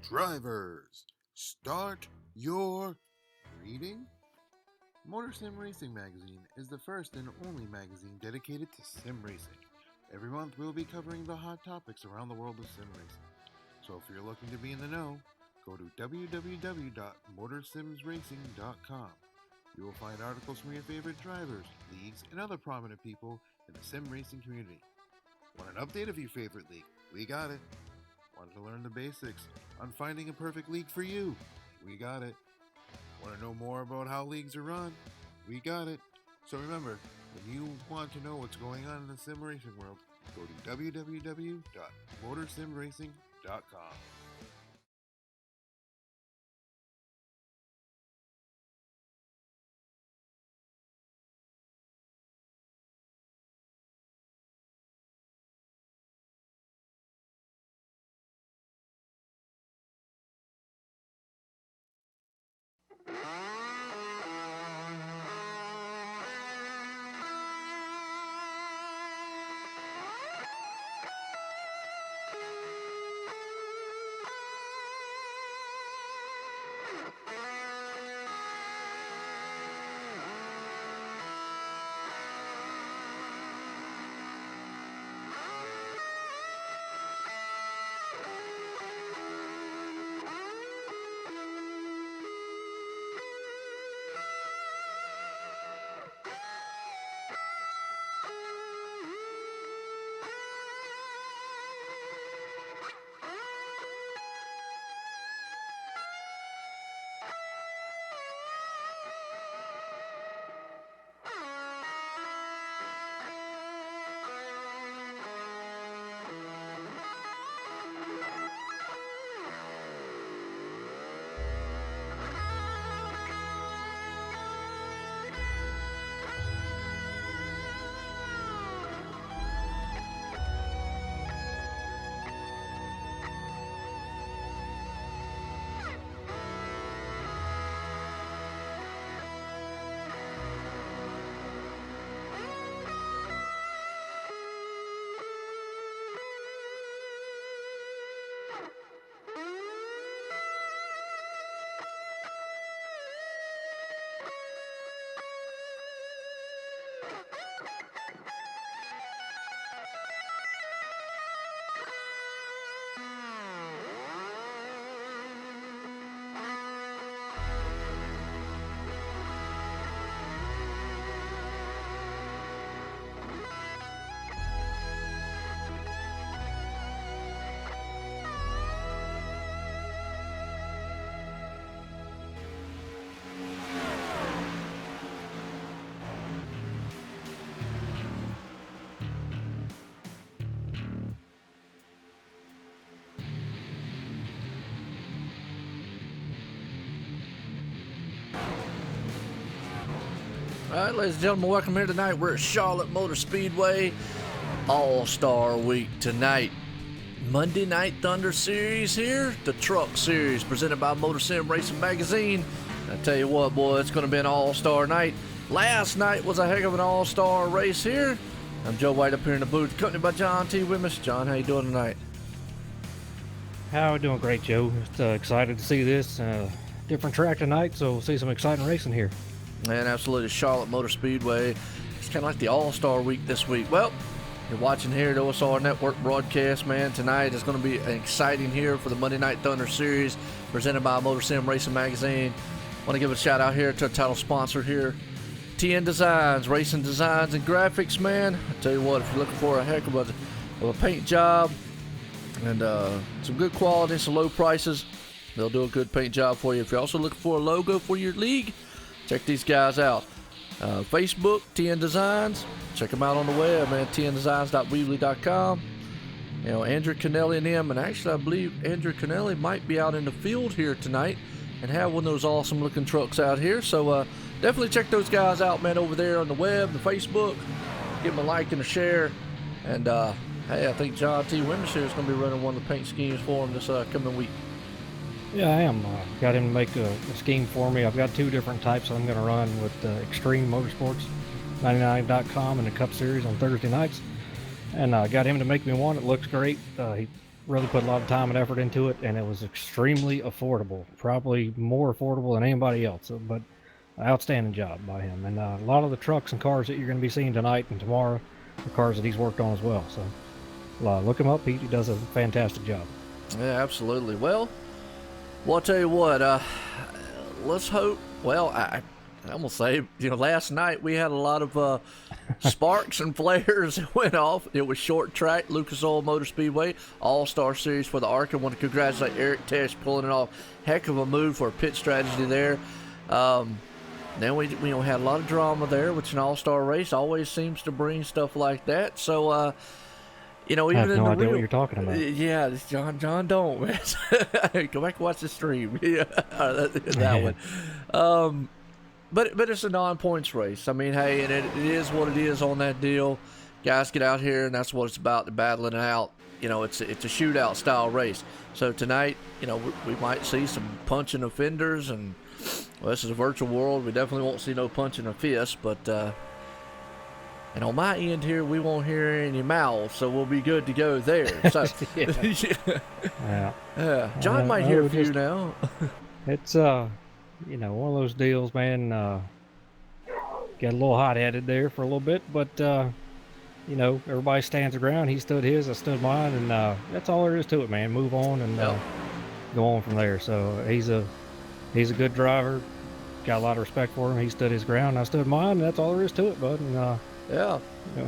Drivers, start your reading. Motor Sim Racing Magazine is the first and only magazine dedicated to sim racing. Every month we'll be covering the hot topics around the world of sim racing. So if you're looking to be in the know, go to www.motorsimsracing.com. You will find articles from your favorite drivers, leagues, and other prominent people in the sim racing community. Want an update of your favorite league? We got it. Want to learn the basics on finding a perfect league for you? We got it. Want to know more about how leagues are run? We got it. So remember, when you want to know what's going on in the sim racing world, go to www.motorsimracing.com. All right, ladies and gentlemen, welcome here tonight. We're at Charlotte Motor Speedway, All-Star Week tonight. Monday Night Thunder Series here, the Truck Series, presented by Motor Sim Racing Magazine. I tell you what, boy, it's going to be an all-star night. Last night was a heck of an all-star race here. I'm Joe White up here in the booth, accompanied by John T. Wimmis. John, how you doing tonight? How doing great, Joe. Just excited to see this different track tonight, so we'll see some exciting racing here. And absolutely, Charlotte Motor Speedway. It's kind of like the All-Star Week this week. Well, you're watching here at OSR Network broadcast, man. Tonight is going to be exciting here for the Monday Night Thunder Series, presented by Motor Sim Racing Magazine. Want to give a shout out here to our title sponsor here, TN Designs, Racing Designs and Graphics, man. I tell you what, if you're looking for a heck of a paint job and some good quality, some low prices, they'll do a good paint job for you. If you're also looking for a logo for your league, check these guys out. Facebook, TN Designs. Check them out on the web, man. tndesigns.weebly.com. You know, Andrew Kennelly and them. And actually, I believe Andrew Kennelly might be out in the field here tonight and have one of those awesome looking trucks out here. So definitely check those guys out, man, over there on the web, the Facebook. Give them a like and a share. And hey, I think John T. Wimmis here is going to be running one of the paint schemes for him this coming week. Yeah, I am. Got him to make a scheme for me. I've got two different types I'm going to run with Extreme Motorsports 99.com and the Cup Series on Thursday nights. And got him to make me one. It looks great. He really put a lot of time and effort into it, and it was extremely affordable, probably more affordable than anybody else. But outstanding job by him. And a lot of the trucks and cars that you're going to be seeing tonight and tomorrow are cars that he's worked on as well. So look him up. He does a fantastic job. Yeah, absolutely. Well, I'll tell you what, let's hope. Well, I'm going to say, last night we had a lot of sparks and flares that went off. It was short track, Lucas Oil Motor Speedway, All-Star Series for the ARC. I want to congratulate Eric Tesh pulling it off. Heck of a move for a pit strategy there. Then we had a lot of drama there, which an all-star race always seems to bring stuff like that. So, even I have in no the idea real, what you're talking about. Yeah, John, don't. Man. Go back and watch the stream. Yeah, that one. But it's a non-points race. I mean, hey, and it is what it is on that deal. Guys get out here, and that's what it's about, to battling it out. It's a shootout style race. So tonight, we might see some punching of fenders, and well, this is a virtual world. We definitely won't see no punching of fists, but and on my end here, we won't hear any mouths, so we'll be good to go there. So yeah. John might hear a few now. It's one of those deals, man. Got a little hot-headed there for a little bit, but everybody stands their ground. He stood his, I stood mine, and that's all there is to it, man. Move on and go on from there. So he's a good driver. Got a lot of respect for him. He stood his ground, I stood mine, and that's all there is to it, bud. And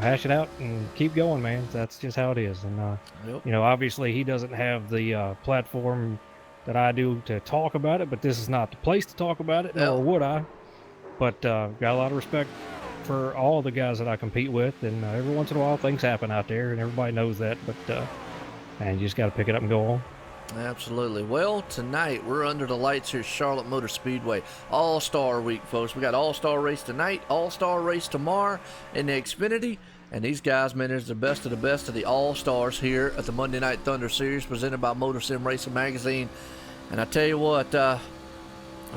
hash it out and keep going, man. That's just how it is. And obviously he doesn't have the platform that I do to talk about it, but this is not the place to talk about it, nor would I. But got a lot of respect for all the guys that I compete with, and every once in a while things happen out there, and everybody knows that. But and you just got to pick it up and go on. Absolutely. Well, tonight we're under the lights here at Charlotte Motor Speedway. All-Star Week, folks. We got All-Star Race tonight, All-Star Race tomorrow in the Xfinity. And these guys, man, is the best of the All-Stars here at the Monday Night Thunder Series presented by Motor Sim Racing Magazine. And I tell you what, a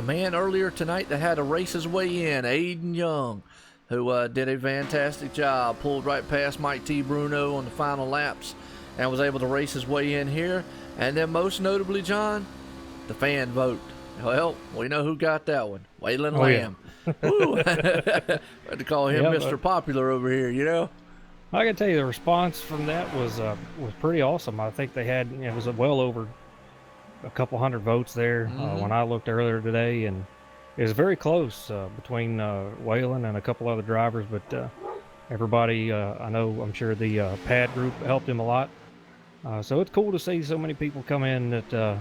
man earlier tonight that had to race his way in, Aiden Young, who did a fantastic job, pulled right past Mike T. Bruno on the final laps and was able to race his way in here. And then most notably, John, the fan vote. Well, we know who got that one. Waylon Lamb. Yeah. We had to call him Mr. Popular over here, I can tell you the response from that was pretty awesome. I think they had, it was well over a couple hundred votes there when I looked earlier today, and it was very close between Waylon and a couple other drivers, but everybody, I'm sure the pad group helped him a lot. So it's cool to see so many people come in that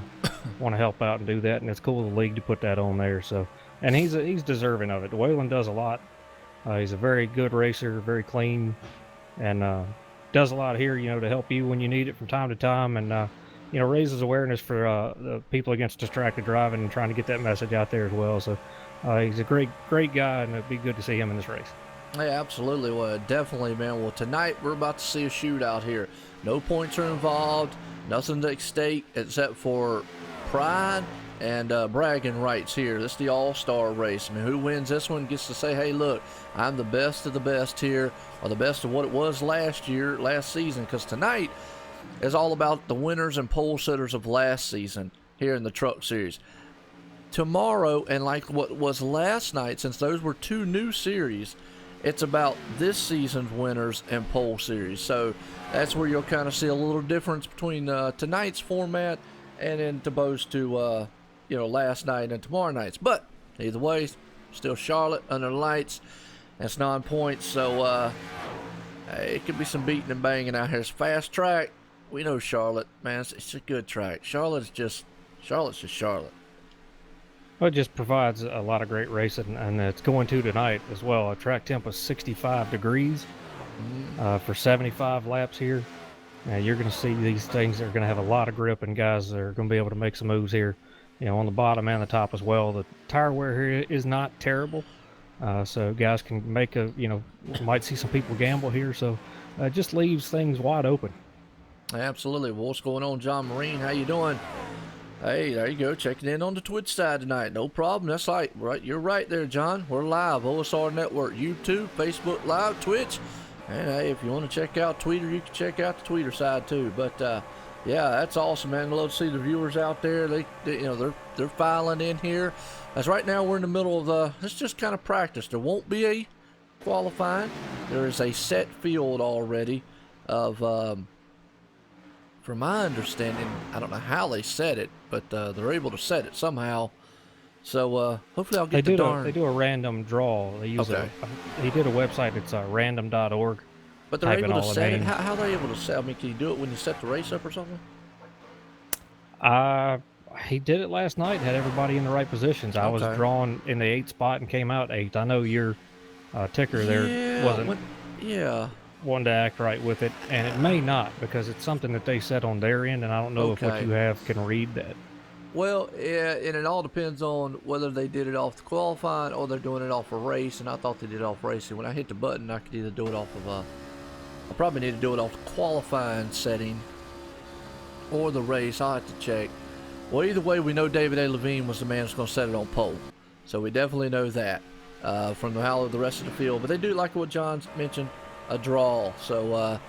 want to help out and do that, and it's cool of the league to put that on there. So, and he's deserving of it. Waylon does a lot. He's a very good racer, very clean, and does a lot here, to help you when you need it from time to time, and raises awareness for the people against distracted driving and trying to get that message out there as well. So he's a great guy, and it'd be good to see him in this race. Yeah, absolutely. Well, definitely, man. Well, tonight we're about to see a shootout here. No points are involved, nothing at stake except for pride and bragging rights here. This is the all-star race. I mean, who wins this one gets to say, hey, look, I'm the best of the best here, or the best of what it was last season, because tonight is all about the winners and pole sitters of last season here in the Truck Series. Tomorrow, and like what was last night, since those were two new series, it's about this season's winners and pole series. So that's where you'll kind of see a little difference between tonight's format and then opposed to last night and tomorrow night's. But either way, still Charlotte under the lights. That's 9 points. So it could be some beating and banging out here. It's fast track. We know Charlotte, man. It's a good track. Charlotte's just Charlotte. Well, it just provides a lot of great racing, and it's going to tonight as well. A track temp of 65 degrees for 75 laps here. You're going to see these things that are going to have a lot of grip, and guys are going to be able to make some moves here, on the bottom and the top as well. The tire wear here is not terrible, so guys can make might see some people gamble here, so it just leaves things wide open. Absolutely. Well, what's going on, John Marine? How you doing? Hey, there you go, checking in on the Twitch side tonight. No problem. That's right. You're right there, John. We're live. OSR Network, YouTube, Facebook Live, Twitch. And hey, if you want to check out Twitter, you can check out the Twitter side too. But Yeah, that's awesome, man. Love to see the viewers out there. They're filing in here. As right now we're in the middle of it's just kind of practice. There won't be a qualifying. There is a set field already of, from my understanding, I don't know how they set it, but they're able to set it somehow. So hopefully I'll get They do a random draw. They use he did a website. It's random.org. But they're able to set it. How are they able to set? I mean, can you do it when you set the race up or something? He did it last night. Had everybody in the right positions. I was drawn in the 8th spot and came out 8th. I know your ticker there wasn't. One to act right with it, and it may not because it's something that they set on their end, and I don't know if what you have can read that. Well, yeah, and it all depends on whether they did it off the qualifying or they're doing it off a race, and I thought they did it off racing. When I hit the button, I could either do it off of I probably need to do it off the qualifying setting or the race. I'll have to check. Well, either way, we know David A. Levine was the man who's going to set it on pole, so we definitely know that from how the rest of the field. But they do, like what John mentioned, a draw. So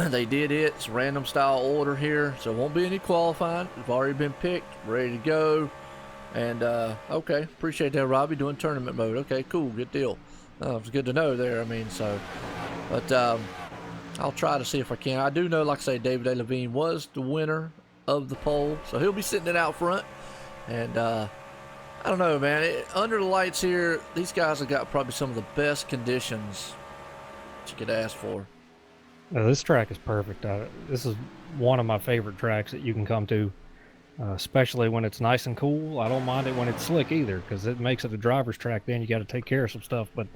they did it. It's random style order here, so it won't be any qualifying. We've already been picked, ready to go. And okay, appreciate that, Robbie, doing tournament mode. Okay, cool, good deal. It's good to know there. I mean, so, but I'll try to see if I can. I do know, like I say, David A. Levine was the winner of the poll, so he'll be sitting it out front. And I don't know, man. Under the lights here, these guys have got probably some of the best conditions that you could ask for. This track is perfect. This is one of my favorite tracks that you can come to, especially when it's nice and cool. I don't mind it when it's slick either, because it makes it a driver's track. Then you got to take care of some stuff. But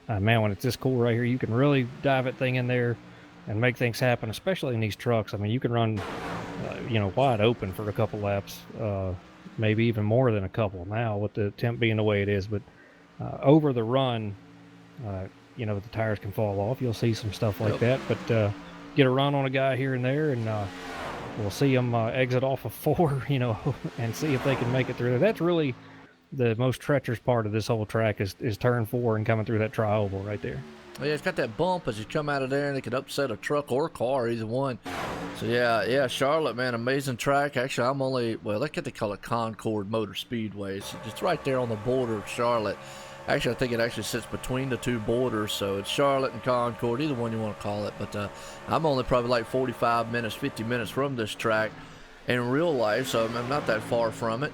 man, when it's this cool right here, you can really dive that thing in there and make things happen, especially in these trucks. I mean, you can run, wide open for a couple laps, maybe even more than a couple now with the temp being the way it is. But over the run, the tires can fall off. You'll see some stuff like that. But get a run on a guy here and there, and we'll see them exit off of 4, and see if they can make it through there. That's really the most treacherous part of this whole track is turn 4 and coming through that tri-oval right there. Yeah, it's got that bump as you come out of there, and it could upset a truck or a car, either one. So, yeah, Charlotte, man, amazing track. Actually, they call it Concord Motor Speedway. So it's right there on the border of Charlotte. Actually, I think it actually sits between the two borders, so it's Charlotte and Concord, either one you want to call it. But I'm only probably like 45 minutes, 50 minutes from this track in real life, so I'm not that far from it.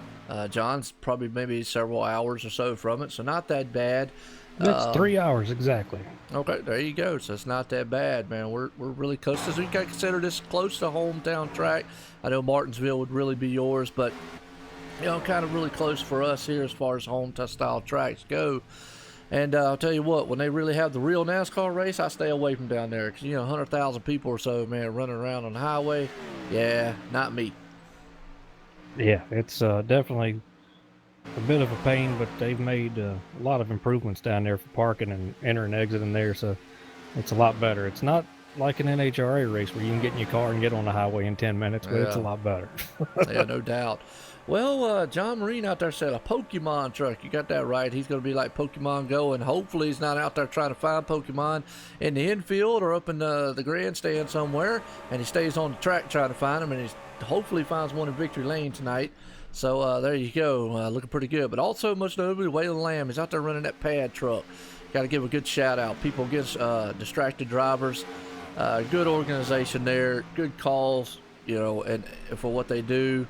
John's probably maybe several hours or so from it, so not that bad. That's 3 hours exactly. Okay, there you go. So it's not that bad, man. We're really close. So we got to consider this close to hometown track. I know Martinsville would really be yours, but kind of really close for us here as far as hometown style tracks go. And I'll tell you what, when they really have the real NASCAR race, I stay away from down there because 100,000 people or so, man, running around on the highway. Yeah, not me. Yeah, it's definitely a bit of a pain, but they've made a lot of improvements down there for parking and enter and exit in there, so it's a lot better. It's not like an NHRA race where you can get in your car and get on the highway in 10 minutes, but it's a lot better. Yeah, no doubt. Well, John Marine out there said a Pokemon truck. You got that right. He's going to be like Pokemon Go, and hopefully he's not out there trying to find Pokemon in the infield or up in the grandstand somewhere, and he stays on the track trying to find them, and he hopefully finds one in Victory Lane tonight. So there you go, looking pretty good. But also, much notably, Waylon Lamb is out there running that pad truck. Got to give a good shout out. People against distracted drivers. Good organization there. Good calls, and for what they do.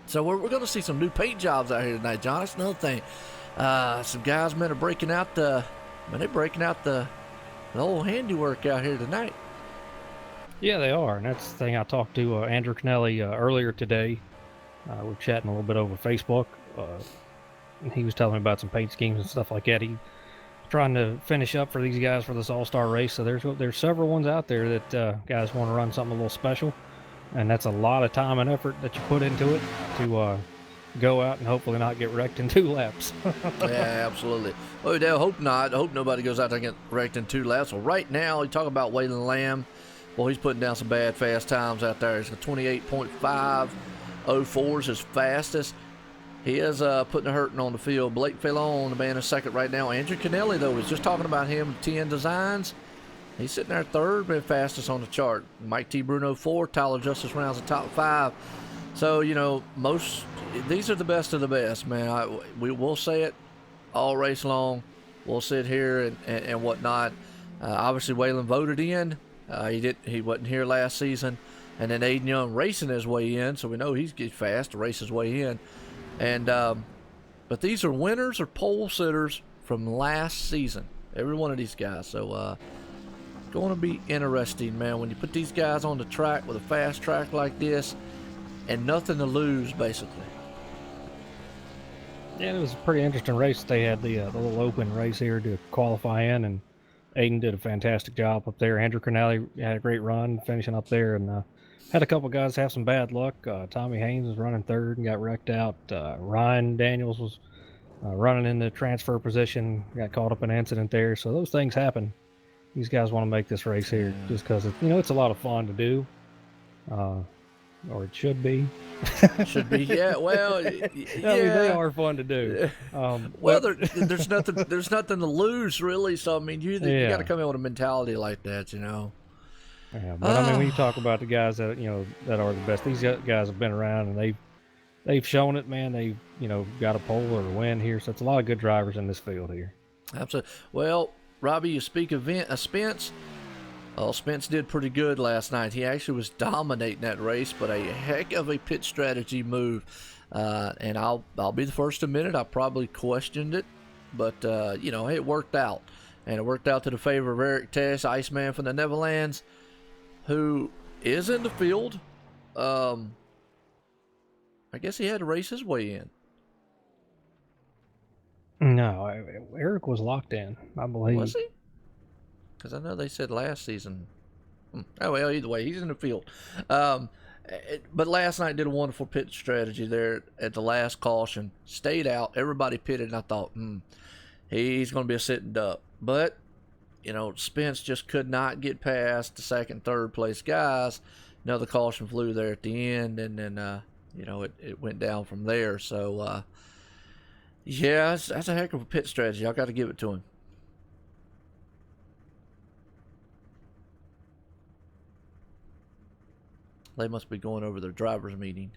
So we're going to see some new paint jobs out here tonight, John. That's another thing. Some guys, man, are breaking out the old handiwork out here tonight. Yeah, they are, and that's the thing. I talked to Andrew Kennelly earlier today. We're chatting a little bit over Facebook. And he was telling me about some paint schemes and stuff like that. He's trying to finish up for these guys for this all-star race. So there's several ones out there that guys want to run something a little special. And that's a lot of time and effort that you put into it to go out and hopefully not get wrecked in 2 laps. Yeah, absolutely. Well, I hope not. I hope nobody goes out there and get wrecked in 2 laps. Well, right now, you talk about Waylon Lamb. Well, he's putting down some bad fast times out there. He's a 28.504 is his fastest. He is putting a hurting on the field. Blake Fallon, the man in second right now. Andrew Kennelly, though, was just talking about him, 10 Designs. He's sitting there third, but fastest on the chart. Mike T. Bruno 4, Tyler Justice rounds the top 5. So, these are the best of the best, man. We will say it all race long. We'll sit here and whatnot. Obviously, Waylon voted in. He wasn't here last season. And then Aiden Young racing his way in, so we know he's getting fast to race his way in. And but these are winners or pole sitters from last season. Every one of these guys. So, going to be interesting, man, when you put these guys on the track with a fast track like this and nothing to lose, basically. Yeah, it was a pretty interesting race. They had the little open race here to qualify in, and Aiden did a fantastic job up there. Andrew Cornelli had a great run finishing up there, and had a couple guys have some bad luck. Tommy Haynes was running third and got wrecked out. Ryan Daniels was running in the transfer position, got caught up in an incident there. So those things happen. These guys want to make this race here just because it's a lot of fun to do, or it should be. Should be, yeah. Well, yeah. I mean, they are fun to do. Well, there's nothing to lose really. So I mean, you got to come in with a mentality like that, Yeah, but I mean, when you talk about the guys that that are the best, these guys have been around and they've shown it, man. They've got a pole or a win here, so it's a lot of good drivers in this field here. Absolutely. Well, Robbie, you speak of Spence. Well, Spence did pretty good last night. He actually was dominating that race, but a heck of a pit strategy move. And I'll be the first to admit it. I probably questioned it, but it worked out, and it worked out to the favor of Eric Tess, Iceman from the Netherlands, who is in the field. I guess he had to race his way in. No, Eric was locked in, I believe. Was he? Because I know they said last season. Oh, well, either way, he's in the field. But last night did a wonderful pit strategy there at the last caution. Stayed out. Everybody pitted, and I thought, he's going to be a sitting duck. But, Spence just could not get past the second, third place guys. Another caution flew there at the end, and then, it went down from there. So, that's a heck of a pit strategy. I got to give it to him. They must be going over their driver's meeting.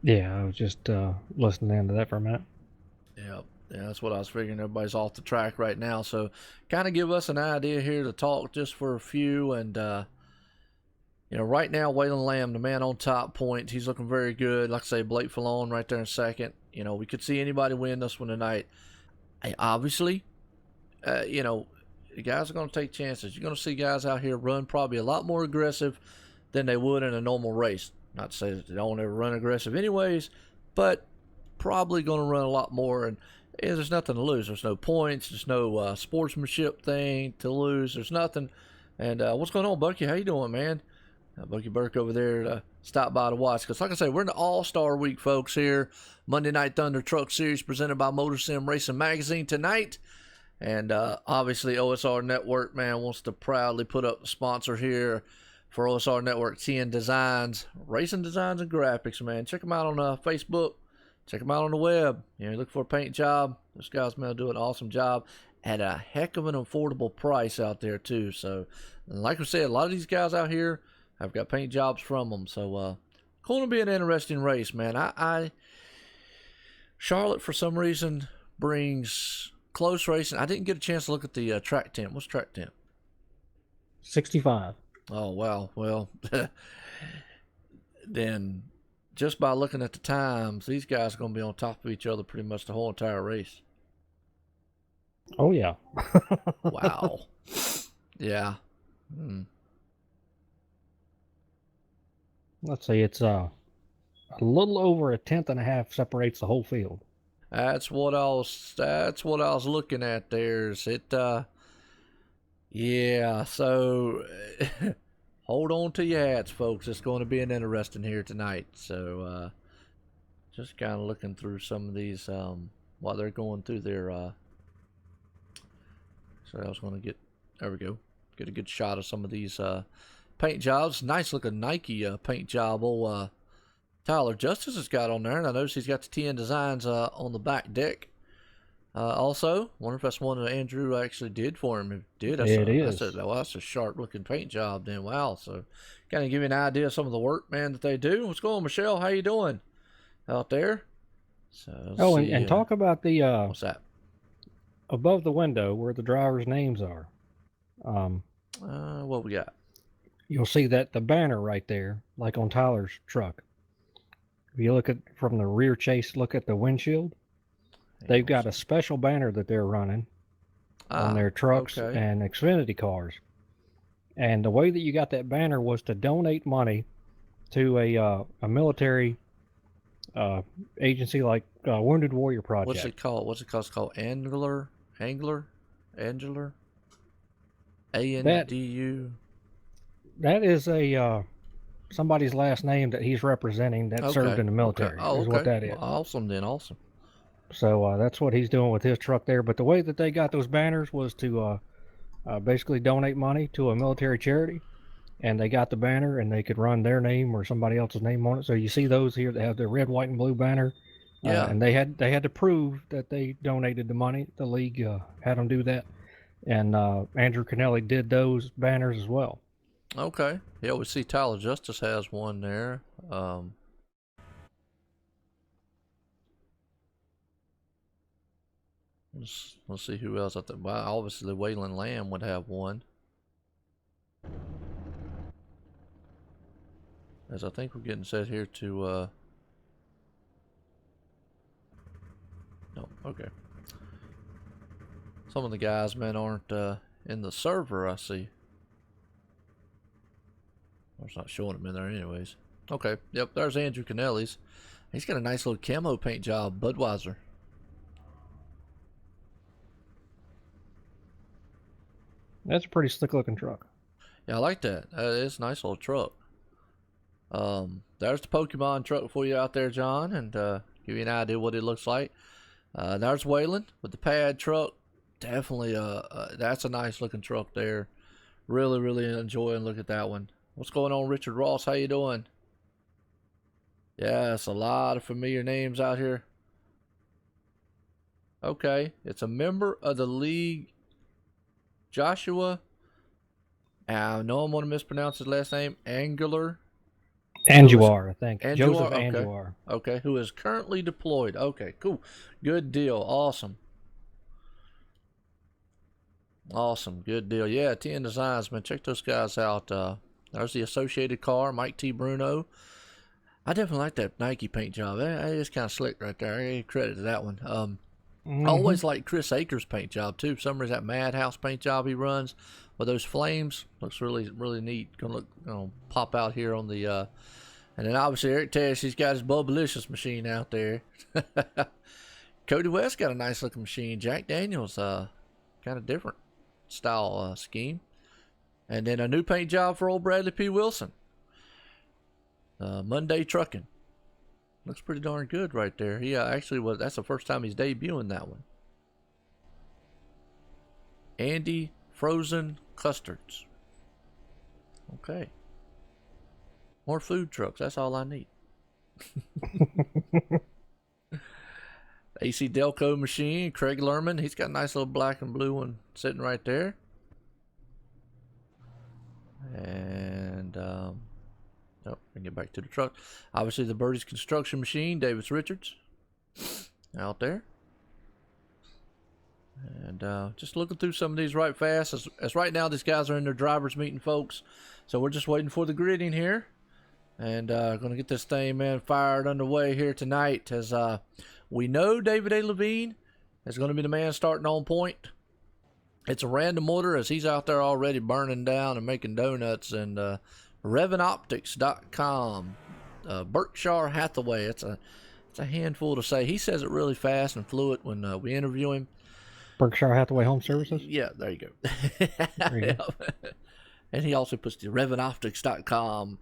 Yeah, I was just listening to that for a minute. Yeah, that's what I was figuring. Everybody's off the track right now, so kind of give us an idea here to talk just for a few. And right now, Waylon Lamb, the man on top points, he's looking very good. Like I say, Blake Fallon right there in second. We could see anybody win this one tonight. Obviously, the guys are going to take chances. You're going to see guys out here run probably a lot more aggressive than they would in a normal race. Not to say that they don't ever run aggressive anyways, but probably going to run a lot more. And there's nothing to lose. There's no points. There's no sportsmanship thing to lose. There's nothing. And what's going on, Bucky? How you doing, man? Bucky Burke over there stopped by to watch. Because like I say, we're in the All-Star Week, folks, here. Monday Night Thunder Truck Series presented by Motor Sim Racing Magazine tonight. And obviously, OSR Network, man, wants to proudly put up the sponsor here for OSR Network, TN Designs, Racing Designs and Graphics, man. Check them out on Facebook. Check them out on the web. You look for a paint job. This guy's going to do an awesome job at a heck of an affordable price out there, too. So, like I said, a lot of these guys out here have got paint jobs from them. So, going to be an interesting race, man. Charlotte, for some reason, brings close racing. I didn't get a chance to look at the track temp. What's track temp? 65. Oh, wow. Well, then just by looking at the times, these guys are going to be on top of each other pretty much the whole entire race. Oh, yeah. Wow. Yeah. Let's see, it's a little over a tenth and a half separates the whole field. That's what I was looking at there. Is it yeah, so hold on to your hats, folks. It's going to be an interesting here tonight. So just kind of looking through some of these while they're going through their so I was going to get a good shot of some of these paint jobs. Nice looking Nike paint job old Tyler Justice has got on there, and I notice he's got the TN Designs on the back deck Also, wonder if that's one that Andrew actually did for him. If it did, It is. That's a sharp looking paint job. Then wow, so kind of give you an idea of some of the work, man, that they do. What's going on, Michelle? How you doing out there? So Oh, and talk about the what's that? above the window where the drivers' names are. What we got? You'll see that the banner right there, like on Tyler's truck. If you look at from the rear chase, look at the windshield. They've got a special banner that they're running on their trucks and Xfinity cars. And the way that you got that banner was to donate money to a military agency like Wounded Warrior Project. What's it called? It's called Angler. ANDU. That is a somebody's last name that he's representing that served in the military. Okay. Oh, is what that is. Well, awesome then. Awesome. So that's what he's doing with his truck there. But the way that they got those banners was to basically donate money to a military charity. And they got the banner, and they could run their name or somebody else's name on it. So you see those here that have the red, white, and blue banner. Yeah. And they had to prove that they donated the money. The league had them do that. And Andrew Kennelly did those banners as well. Okay. Yeah, we see Tyler Justice has one there. Let's see who else. Well, obviously, Waylon Lamb would have one. As I think we're getting set here to. No, okay. Some of the guys, man, aren't in the server, I see. It's not showing them in there anyways. Okay, yep, there's Andrew Kennelly's. He's got a nice little camo paint job, Budweiser. That's a pretty slick looking truck. Yeah, I like that. It's a nice little truck. There's the Pokemon truck for you out there, John, and give you an idea what it looks like. There's Waylon with the pad truck. Definitely, that's a nice looking truck there. Really enjoying look at that one. What's going on, Richard Ross? How you doing? Yeah, it's a lot of familiar names out here. Okay, it's a member of the league, Joshua. I know I'm going to mispronounce his last name. Angular, I think. Joseph okay. Angular. Okay, who is currently deployed. Okay, cool. Good deal. Awesome. Awesome. Good deal. Yeah, TN Designs, man. Check those guys out. There's the associated car, Mike T. Bruno. I definitely like that Nike paint job. It's kind of slick right there. I give credit to that one. I always like Chris Akers' paint job too. For some reason, that Madhouse paint job he runs with those flames looks really neat. Gonna look, pop out here on the. And then obviously Eric Tesh, he's got his Bubblicious machine out there. Cody West got a nice looking machine. Jack Daniels, kind of different style scheme. And then a new paint job for old Bradley P. Wilson. Monday Trucking. Looks pretty darn good right there. He actually that's the first time he's debuting that one. Andy Frozen Custards. Okay. More food trucks. That's all I need. AC Delco machine. Craig Lerman. He's got a nice little black and blue one sitting right there. And we can get back to the truck. Obviously, the Birdie's construction machine, Davis Richards, out there. And just looking through some of these right fast. As right now, these guys are in their drivers meeting, folks. So we're just waiting for the gridding here. And going to get this thing, man, fired underway here tonight. As we know David A. Levine is going to be the man starting on point. It's a random order as he's out there already burning down and making donuts. And RevanOptics.com, Berkshire Hathaway. It's a handful to say. He says it really fast and fluid when we interview him. Berkshire Hathaway Home Services? Yeah, there you go. There you go. And he also puts the RevanOptics.com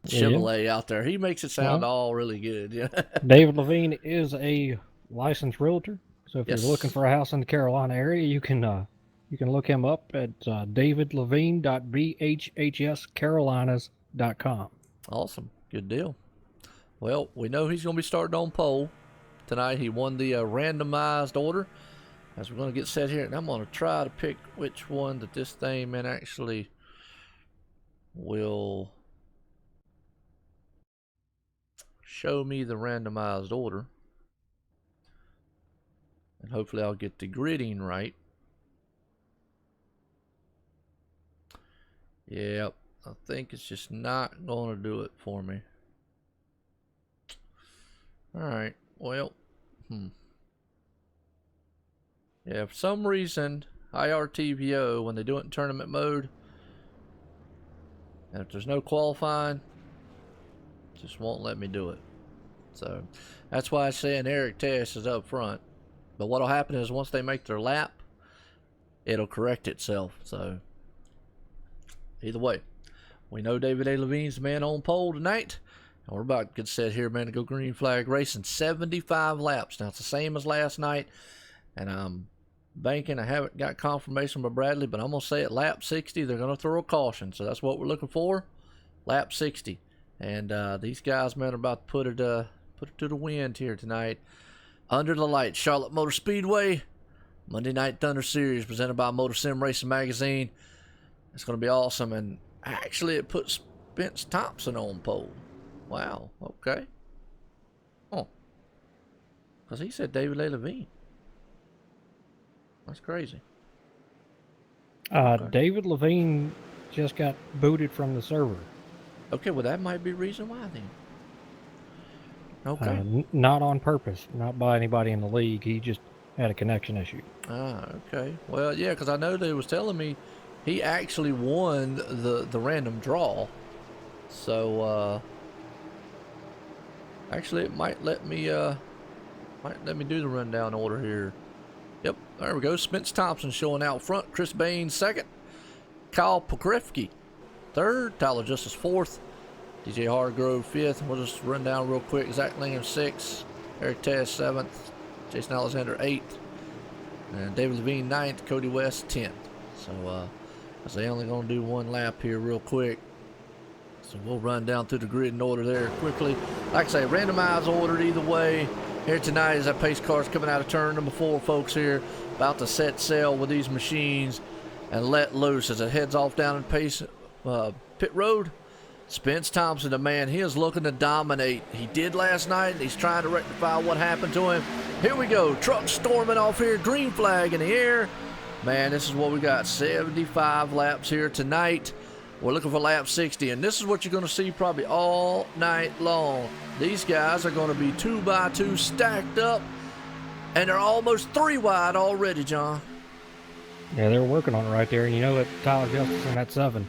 Chevrolet out there. He makes it sound all really good. Yeah. David Levine is a licensed realtor. So if you're looking for a house in the Carolina area, you can look him up at davidlevine.bhhscarolinas.com. Awesome. Good deal. Well, we know he's going to be starting on pole tonight. He won the randomized order. as we're going to get set here, and I'm going to try to pick which one that this thing, man, actually will show me the randomized order. And hopefully I'll get the gridding right. Yep, I think it's just not going to do it for me. Alright, well, yeah, for some reason, IRTVO, when they do it in tournament mode, and if there's no qualifying, just won't let me do it. So, that's why I say an Eric test is up front. But what'll happen is once they make their lap, it'll correct itself. So, either way, we know David A. Levine's the man on pole tonight. And we're about to get set here, man, to go green flag racing. 75 laps. Now, it's the same as last night. And I'm banking. I haven't got confirmation by Bradley, but I'm going to say at lap 60, they're going to throw a caution. So that's what we're looking for. Lap 60. And these guys, man, are about to put it to the wind here tonight. Under the lights, Charlotte Motor Speedway, Monday Night Thunder Series presented by Motor Sim Racing Magazine. It's going to be awesome. And actually, it puts Spence Thompson on pole. Wow, okay. Oh, because he said David A. Levine. That's crazy. Okay. David Levine just got booted from the server. Okay, well, that might be the reason why then. Okay. Not on purpose, not by anybody in the league. He just had a connection issue. Ah, okay. Well, yeah, because I know they was telling me he actually won the random draw. So, actually, it might let me do the rundown order here. Yep, there we go. Spence Thompson showing out front. Chris Baines second. Kyle Pokrefke third. Tyler Justice fourth. DJ Hargrove fifth. We'll just run down real quick. Zach Lingham sixth. Eric Tess seventh. Jason Alexander eighth. And David Levine ninth. Cody West 10th. So, they only going to do one lap here real quick. So we'll run down through the grid in order there quickly. Like I say, randomized ordered either way. Here tonight is that pace cars coming out of turn number 4, folks, here. About to set sail with these machines and let loose as it heads off down in pace pit road. Spence Thompson, the man, he is looking to dominate. He did last night. He's trying to rectify what happened to him. Here we go. Truck storming off here. Green flag in the air. Man, this is what we got. 75 laps here tonight. We're looking for lap 60, and this is what you're going to see probably all night long. These guys are going to be 2x2 stacked up, and they're almost 3 wide already, John. Yeah, they're working on it right there. And you know that Tyler Justice in that 7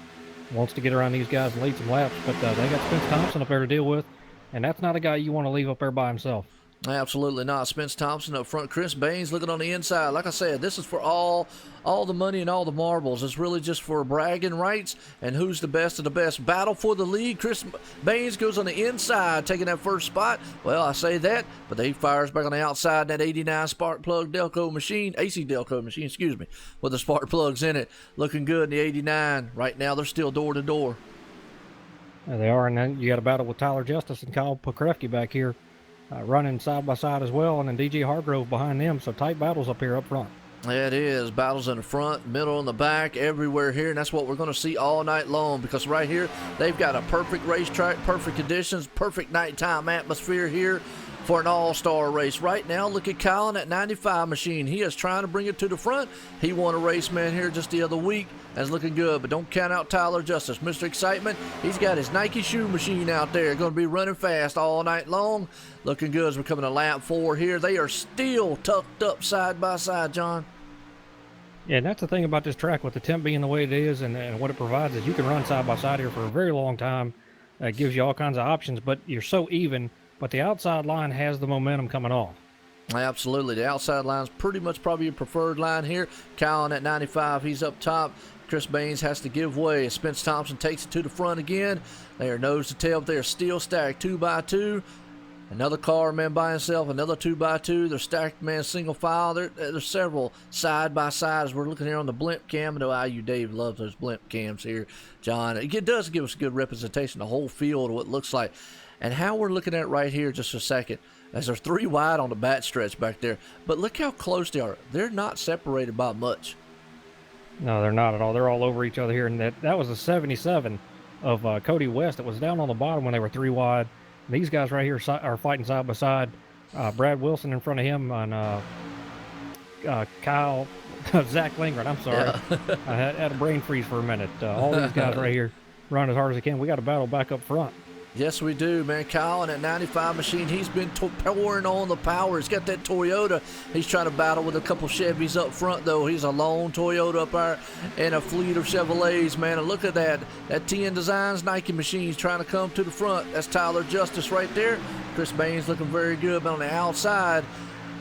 wants to get around these guys and lead some laps, but they got Spence Thompson up there to deal with, and that's not a guy you want to leave up there by himself. Absolutely not. Spence Thompson up front. Chris Baines looking on the inside. Like I said, this is for all the money and all the marbles. It's really just for bragging rights and who's the best of the best. Battle for the lead. Chris Baines goes on the inside, taking that first spot. Well, I say that, but he fires back on the outside. That 89 spark plug Delco machine, AC Delco machine, excuse me, with the spark plugs in it. Looking good in the 89. Right now, they're still door to door. Yeah, they are, and then you got a battle with Tyler Justice and Kyle Pokrefke back here. Running side by side as well, and then DJ Hargrove behind them. So tight battles up here up front. Yeah, it is. Battles in the front, middle, and the back, everywhere here. And that's what we're going to see all night long, because right here, they've got a perfect racetrack, perfect conditions, perfect nighttime atmosphere here for an all-star race. Right now, look at Kyle in that 95 machine. He is trying to bring it to the front. He won a race, man, here just the other week. That's looking good, but don't count out Tyler Justice. Mr. Excitement, he's got his Nike shoe machine out there. Going to be running fast all night long. Looking good as we're coming to lap 4 here. They are still tucked up side by side, John. Yeah, and that's the thing about this track, with the temp being the way it is and what it provides, is you can run side by side here for a very long time. It gives you all kinds of options, but you're so even, but the outside line has the momentum coming off. Absolutely. The outside line's pretty much probably your preferred line here. Kyle on at 95, he's up top. Chris Baines has to give way. Spence Thompson takes it to the front again. They are nose to tail, but they are still stacked 2x2. Another car, man, by himself, another 2x2. They're stacked, man, single file. There's several side by side as we're looking here on the blimp cam. I know IU Dave loves those blimp cams here, John. It does give us a good representation of the whole field of what it looks like. And how we're looking at it right here, just a second. as they're 3 wide on the back stretch back there. But look how close they are. They're not separated by much. No, they're not at all. They're all over each other here. And that was a 77 of Cody West that was down on the bottom when they were 3 wide. And these guys right here are fighting side by side. Brad Wilson in front of him and Kyle, Zach Lingren. I'm sorry. Yeah. I had a brain freeze for a minute. All these guys right here run as hard as they can. We got a battle back up front. Yes, we do, man. Kyle in that 95 machine, he's been pouring on the power. He's got that Toyota. He's trying to battle with a couple Chevys up front, though. He's a lone Toyota up there and a fleet of Chevrolets, man. And look at that. That TN Designs Nike machine's trying to come to the front. That's Tyler Justice right there. Chris Baines looking very good on the outside.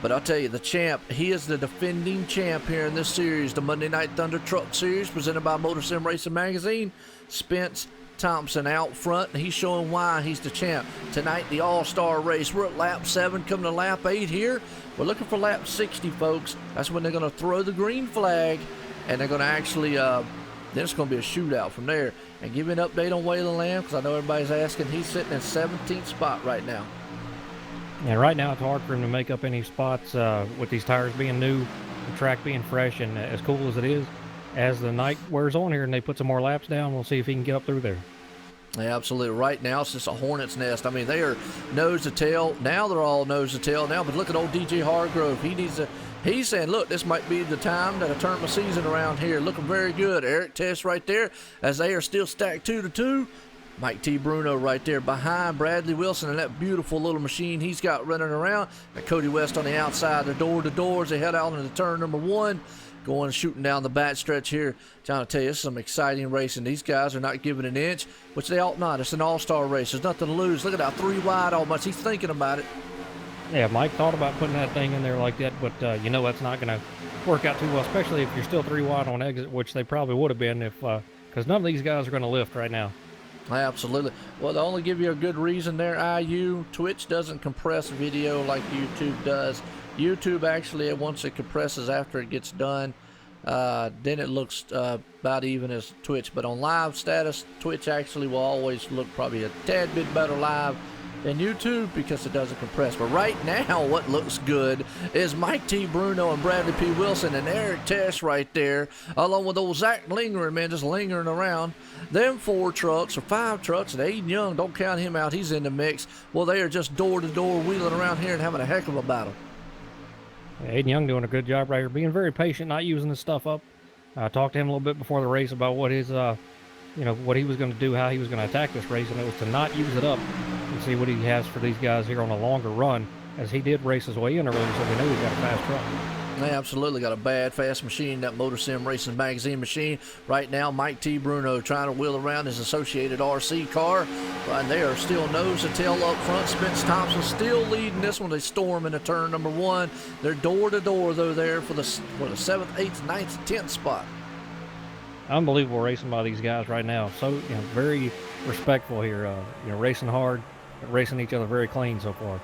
But I'll tell you, the champ, he is the defending champ here in this series, the Monday Night Thunder Truck Series, presented by Motor Sim Racing Magazine. Spence Thompson out front, and he's showing why he's the champ. Tonight, the All-Star race. We're at lap 7, coming to lap 8 here. We're looking for lap 60, folks. That's when they're going to throw the green flag, and they're going to actually, then it's going to be a shootout from there. And give me an update on Waylon Lamb, because I know everybody's asking. He's sitting in 17th spot right now. And right now, it's hard for him to make up any spots with these tires being new, the track being fresh, and as cool as it is. As the night wears on here and they put some more laps down, we'll see if he can get up through there. Yeah, absolutely. Right now, it's just a hornet's nest. I mean, they are nose to tail. Now they're all nose to tail now, but look at old DJ Hargrove. He's saying, look, this might be the time that I turn my season around here. Looking very good. Eric Tess right there, as they are still stacked 2-2. Mike T. Bruno right there behind Bradley Wilson and that beautiful little machine he's got running around. And Cody West on the outside. They're door to door as they head out into turn number 1. Going shooting down the back stretch here. Trying to tell you, this is some exciting racing. These guys are not giving an inch, which they ought not. It's an all-star race. There's nothing to lose. Look at that 3 wide almost. He's thinking about it. Yeah, Mike thought about putting that thing in there like that, but that's not going to work out too well, especially if you're still 3 wide on exit, which they probably would have been if because none of these guys are going to lift right now. Absolutely. Well, they only give you a good reason there, IU. Twitch doesn't compress video like YouTube does. YouTube actually, once it compresses after it gets done, then it looks about even as Twitch. But on live status, Twitch actually will always look probably a tad bit better live than YouTube because it doesn't compress. But right now, what looks good is Mike T. Bruno and Bradley P. Wilson and Eric Tess right there, along with old Zach Lingering, man, just lingering around. Them 4 trucks or 5 trucks, and Aiden Young, don't count him out, he's in the mix. Well, they are just door to door wheeling around here and having a heck of a battle. Aiden Young doing a good job right here, being very patient, not using this stuff up. I talked to him a little bit before the race about what his, what he was going to do, how he was going to attack this race, and it was to not use it up and see what he has for these guys here on a longer run, as he did race his way in early, so we know he's got a fast truck. They absolutely got a bad, fast machine, that Motor Sim Racing Magazine machine. Right now, Mike T. Bruno trying to wheel around his Associated RC car. And they are still nose to tail up front. Spence Thompson still leading this one. They storm into turn number 1. They're door to door, though, there for the 7th, 8th, 9th, 10th spot. Unbelievable racing by these guys right now. So, very respectful here. Racing hard, racing each other very clean so far.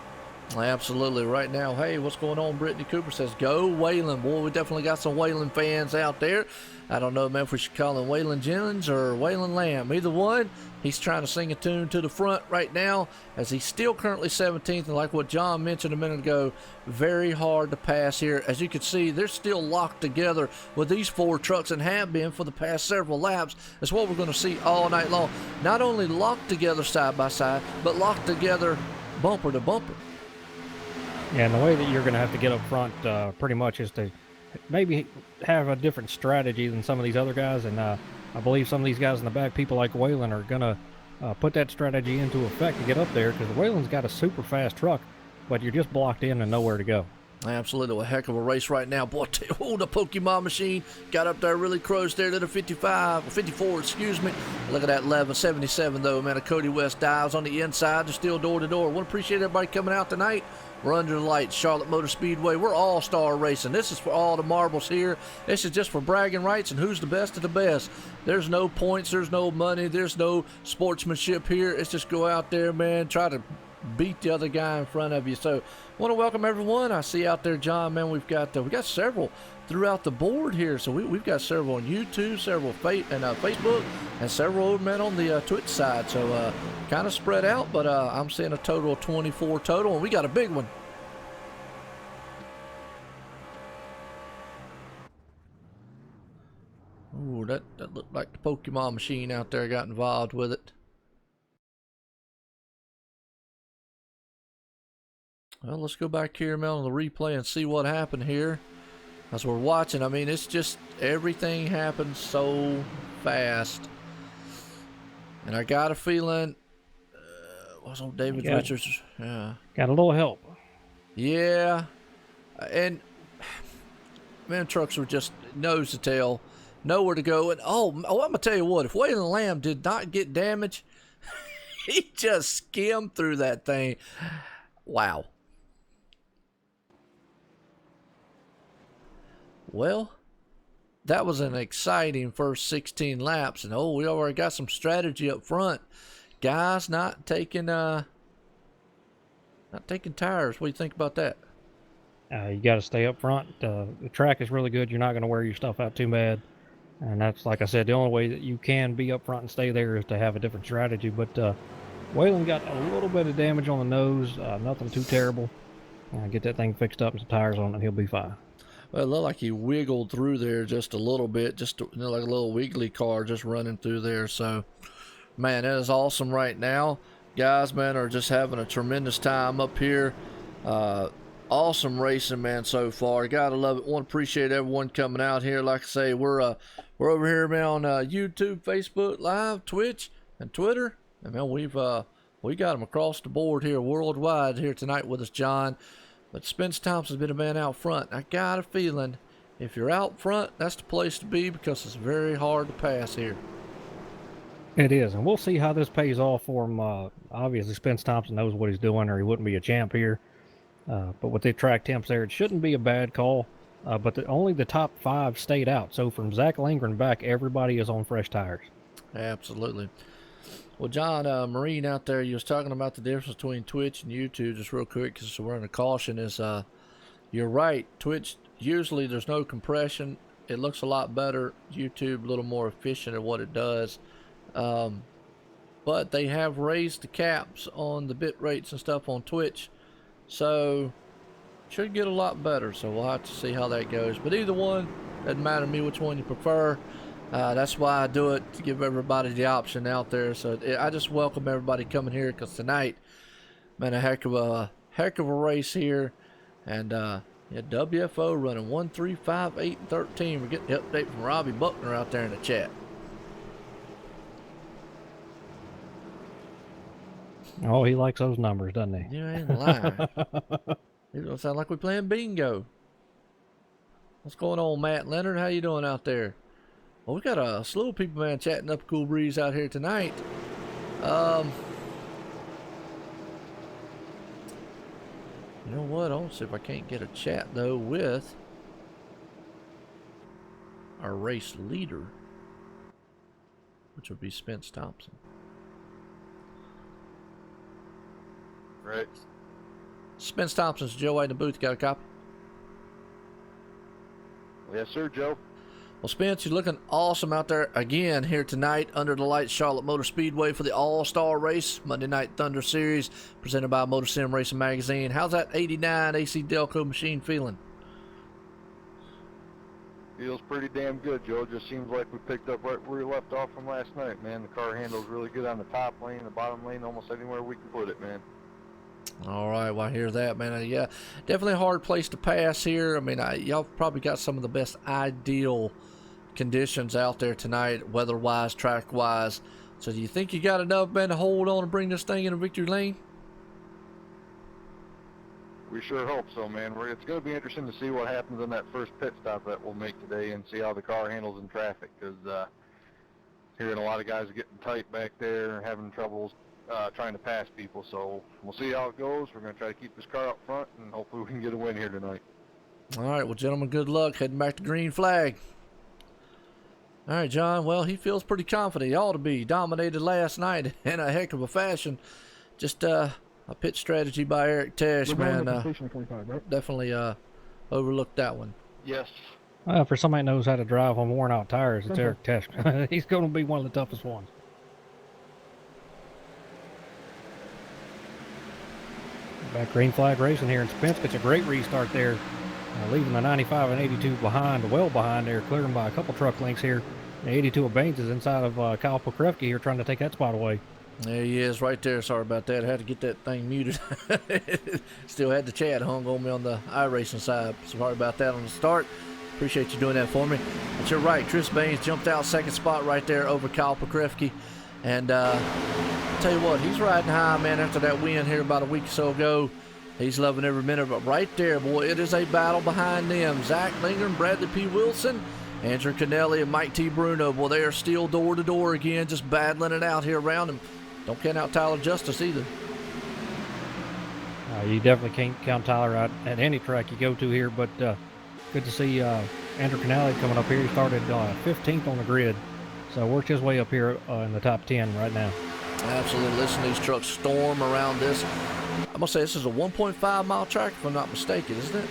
Absolutely. Right now, hey, what's going on? Brittany Cooper says, go Waylon. Boy, we definitely got some Waylon fans out there. I don't know, man, if we should call him Waylon Jennings or Waylon Lamb. Either one, he's trying to sing a tune to the front right now, as he's still currently 17th. And like what John mentioned a minute ago, very hard to pass here. As you can see, they're still locked together with these 4 trucks and have been for the past several laps. That's what we're going to see all night long. Not only locked together side by side, but locked together bumper to bumper. Yeah, and the way that you're going to have to get up front pretty much is to maybe have a different strategy than some of these other guys. And I believe some of these guys in the back, people like Waylon, are going to put that strategy into effect to get up there, because Waylon's got a super fast truck, but you're just blocked in and nowhere to go. Absolutely. A heck of a race right now. Boy, the Pokemon machine got up there really close there to the 54, excuse me. Look at that 1177, though, man. Cody West dives on the inside. They're still door to door. Want to appreciate everybody coming out tonight. We're under the lights, Charlotte Motor Speedway. We're all-star racing. This is for all the marbles here. This is just for bragging rights and who's the best of the best. There's no points. There's no money. There's no sportsmanship here. It's just go out there, man, try to beat the other guy in front of you. So Want to welcome everyone. I see out there, John, man, we got several throughout the board here. So we've got several on YouTube, several Facebook, and several old men on the Twitch side. So kind of spread out, but I'm seeing a total of 24 total, and we got a big one. Ooh, that looked like the Pokemon machine out there got involved with it. Well, let's go back here, man, on the replay and see what happened here. As we're watching, I mean, it's just everything happens so fast. And I got a feeling, what's on David Richards? Yeah. Got a little help. Yeah. And, man, trucks were just nose to tail, nowhere to go. And, I'm going to tell you what, if Waylon Lamb did not get damaged, he just skimmed through that thing. Wow. Well, that was an exciting first 16 laps, and we already got some strategy up front. Guys not taking tires. What do you think about that? You got to stay up front. The track is really good. You're not going to wear your stuff out too bad. And that's, like I said, the only way that you can be up front and stay there is to have a different strategy. But Waylon got a little bit of damage on the nose. Nothing too terrible. Get that thing fixed up and some tires on it, and he'll be fine. Well, it looked like he wiggled through there just a little bit, just like a little wiggly car just running through there. So, man, that is awesome right now. Guys, man, are just having a tremendous time up here. Awesome racing, man, so far. Gotta love it. Want to appreciate everyone coming out here. Like I say, we're over here, man, on YouTube, Facebook Live, Twitch, and Twitter. And, man, we got them across the board here worldwide here tonight with us, John. But Spence Thompson's been a man out front. I got a feeling if you're out front, that's the place to be because it's very hard to pass here. It is, and we'll see how this pays off for him. Obviously, Spence Thompson knows what he's doing, or he wouldn't be a champ here. But with the track temps there, it shouldn't be a bad call. But only the top 5 stayed out. So from Zach Lindgren back, everybody is on fresh tires. Absolutely. Well, John, Marine out there, you was talking about the difference between Twitch and YouTube, just real quick, because we're under caution, is you're right. Twitch, usually there's no compression. It looks a lot better. YouTube, a little more efficient at what it does. But they have raised the caps on the bit rates and stuff on Twitch. So, should get a lot better. So, we'll have to see how that goes. But either one, doesn't matter to me which one you prefer. That's why I do it, to give everybody the option out there. So I just welcome everybody coming here because tonight, man, a heck of a race here. And WFO running 1, 3, 5, 8, and 13. We're getting the update from Robbie Buckner out there in the chat. Oh, he likes those numbers, doesn't he? You ain't lying. It don't sound like we're playing bingo. What's going on, Matt Leonard? How you doing out there? Well, we got a slew of people, man, chatting up a cool breeze out here tonight. You know what? I'll see if I can't get a chat, though, with our race leader, which would be Spence Thompson. Right. Spence Thompson's Joe White in the booth. Got a copy? Yes, sir, Joe. Well, Spence, you're looking awesome out there again here tonight under the lights, Charlotte Motor Speedway for the All-Star Race Monday Night Thunder Series presented by Motor Sim Racing Magazine. How's that 89 AC Delco machine feeling? Feels pretty damn good, Joe. Just seems like we picked up right where we left off from last night, man. The car handles really good on the top lane, the bottom lane, almost anywhere we can put it, man. All right, well, I hear that, man. Yeah, definitely a hard place to pass here. I mean, y'all probably got some of the best ideal conditions out there tonight, weather-wise, track-wise. So do you think you got enough, man, to hold on and bring this thing into victory lane? We sure hope so, man. It's going to be interesting to see what happens in that first pit stop that we'll make today and see how the car handles in traffic, because hearing a lot of guys getting tight back there, having troubles trying to pass people. So we'll see how it goes. We're going to try to keep this car up front, and hopefully we can get a win here tonight. All right, well, gentlemen, good luck heading back to green flag. All right, John, well, he feels pretty confident. He ought to be. Dominated last night in a heck of a fashion. Just A pit strategy by Eric Tesh, We're going man. to station 45, right? Definitely overlooked that one. Yes. For somebody that knows how to drive on worn out tires, it's Eric Tesh. He's going to be one of the toughest ones. Back green flag racing here, and Spence gets a great restart there, leaving the 95 and 82 behind, well behind there, clearing by a couple truck lengths here. The 82 of Baines is inside of Kyle Pokrewski here, trying to take that spot away. There he is right there. Sorry about that. I had to get that thing muted. Still had the chat hung on me on the iRacing side. Sorry about that on the start. Appreciate you doing that for me. But you're right. Chris Baines jumped out second spot right there over Kyle Pokrewski. And I'll tell you what, he's riding high, man, after that win here about a week or so ago. He's loving every minute. But right there, boy, it is a battle behind them. Zach Lingren, Bradley P. Wilson, Andrew Canelli, and Mike T. Bruno. Boy, they are still door to door again, just battling it out here around him. Don't count out Tyler Justice either. You definitely can't count Tyler out at any track you go to here, but good to see Andrew Canale coming up here. He started 15th on the grid, so worked his way up here in the top 10 right now. Absolutely. Listen to these trucks storm around this. I must say this is a 1.5 mile track, if I'm not mistaken, isn't it?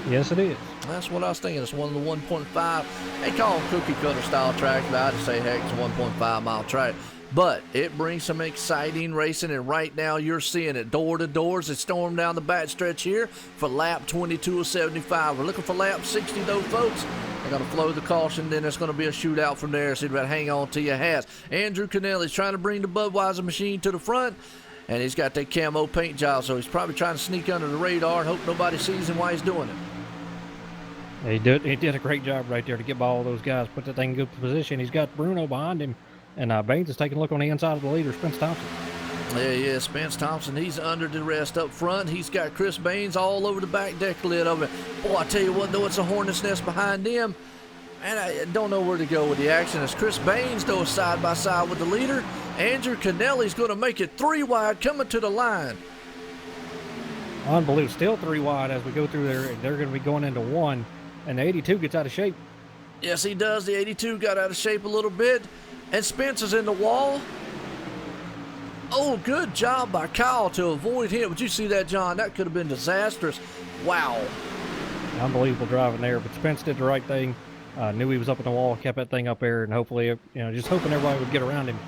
Yes, it is. That's what I was thinking. It's one of the 1.5. They call them cookie cutter style tracks, but I just say, heck, it's a 1.5 mile track. But it brings some exciting racing, and right now you're seeing it door to doors. It's stormed down the back stretch here for lap 22 of 75. We're looking for lap 60 though, folks. They're going to flow the caution, then it's going to be a shootout from there, so you better hang on to your hats. Andrew Canelli's trying to bring the Budweiser machine to the front, and he's got that camo paint job, so he's probably trying to sneak under the radar and hope nobody sees him while he's doing it. He did a great job right there to get by all those guys, put that thing in good position. He's got Bruno behind him. And Baines is taking a look on the inside of the leader, Spence Thompson. Yeah, Spence Thompson, he's under the rest up front. He's got Chris Baines all over the back deck lid of it. Boy, I tell you what, though, it's a hornet's nest behind them. And I don't know where to go with the action. As Chris Baines goes side by side with the leader, Andrew Canelli's going to make it 3 wide coming to the line. Unbelievable. Still 3 wide as we go through there. They're going to be going into 1, and the 82 gets out of shape. Yes, he does. The 82 got out of shape a little bit. And Spence is in the wall. Oh, good job by Kyle to avoid him. Would you see that, John? That could have been disastrous. Wow. Unbelievable driving there, but Spence did the right thing. Knew he was up in the wall, kept that thing up there, and hopefully, just hoping everybody would get around him.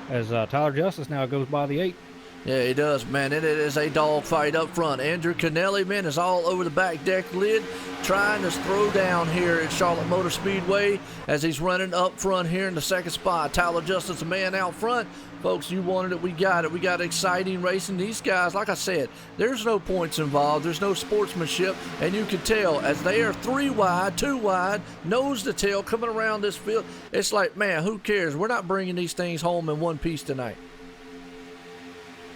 As Tyler Justice now goes by the 8. Yeah, he does, man. It is a dogfight up front. Andrew Canelli, man, is all over the back deck lid, trying to throw down here at Charlotte Motor Speedway as he's running up front here in the second spot. Tyler Justice, a man out front. Folks, you wanted it, we got it. We got exciting racing. These guys, like I said, there's no points involved. There's no sportsmanship, and you can tell as they are 3 wide, 2 wide, nose to tail coming around this field. It's like, man, who cares? We're not bringing these things home in one piece tonight.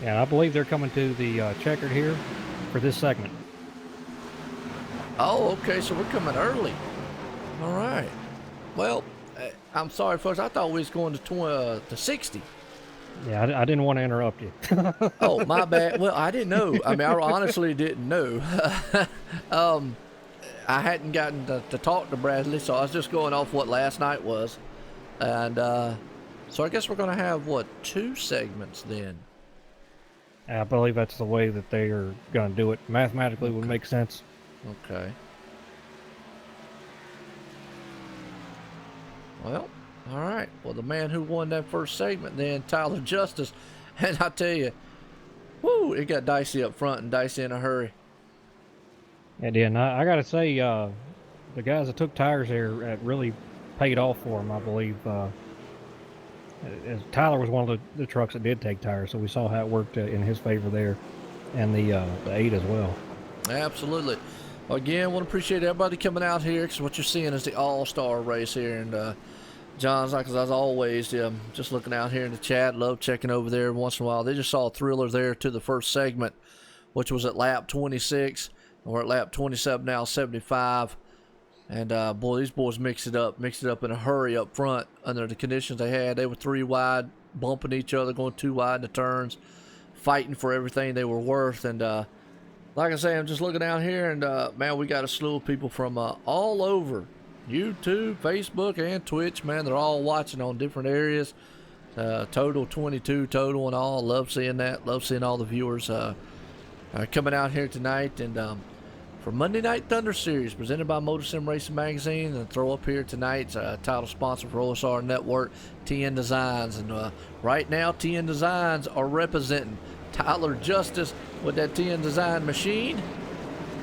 Yeah, I believe they're coming to the checkered here for this segment. Oh, okay, so we're coming early. All right. Well, I'm sorry, folks. I thought we was going to 60. Yeah, I didn't want to interrupt you. Oh, my bad. Well, I didn't know. I mean, I honestly didn't know. I hadn't gotten to talk to Bradley, so I was just going off what last night was. And so I guess we're going to have, 2 segments then? I believe that's the way that they are going to do it. Mathematically would make sense. Okay. Well, all right. Well, the man who won that first segment then, Tyler Justice. And I tell you, whoo, it got dicey up front and dicey in a hurry. It did. And I got to say, the guys that took tires there really paid off for them, I believe. Tyler was one of the trucks that did take tires, so we saw how it worked in his favor there, and the 8 as well. Absolutely. Again, want to appreciate everybody coming out here, because what you're seeing is the all-star race here, and John's like, as always, just looking out here in the chat, love checking over there once in a while. They just saw a thriller there to the first segment, which was at lap 26, and we're at lap 27 now, 75. And, boy, these boys mixed it up in a hurry up front under the conditions they had. They were 3 wide, bumping each other, going 2 wide in the turns, fighting for everything they were worth. And, like I say, I'm just looking out here, and, man, we got a slew of people from all over YouTube, Facebook, and Twitch, man. They're all watching on different areas. Total 22 total and all. Love seeing that. Love seeing all the viewers coming out here tonight. And for Monday Night Thunder Series, presented by Motor Sim Racing Magazine, and throw up here tonight's title sponsor for OSR Network, TN Designs. And right now, TN Designs are representing Tyler Justice with that TN Design machine,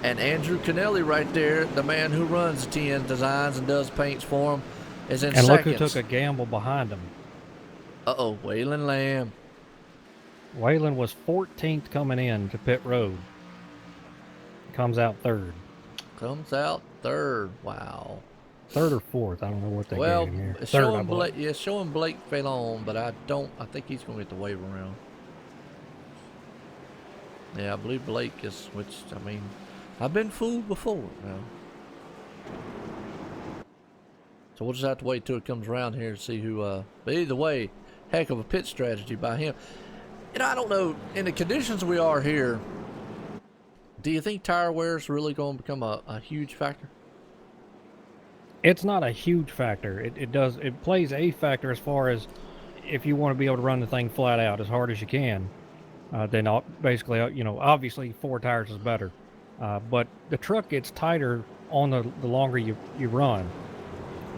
and Andrew Kennelly right there, the man who runs TN Designs and does paints for him, is in and seconds. Look who took a gamble behind him. Uh-oh, Waylon Lamb. Waylon was 14th coming in to pit road. Comes out third. Comes out third. Wow. Third or fourth. I don't know what they well, gave him here. It's Third, showing Blake, yeah, showing Blake Fallon, but I think he's going to get the waiver round. Yeah, I believe Blake is, which, I mean, I've been fooled before. So we'll just have to wait till it comes around here to see who, but either way, heck of a pit strategy by him. And I don't know, in the conditions we are here, do you think tire wear is really going to become a huge factor? It's not a huge factor. It plays a factor as far as if you want to be able to run the thing flat out as hard as you can. Then basically, obviously 4 tires is better. But the truck gets tighter on the longer you run.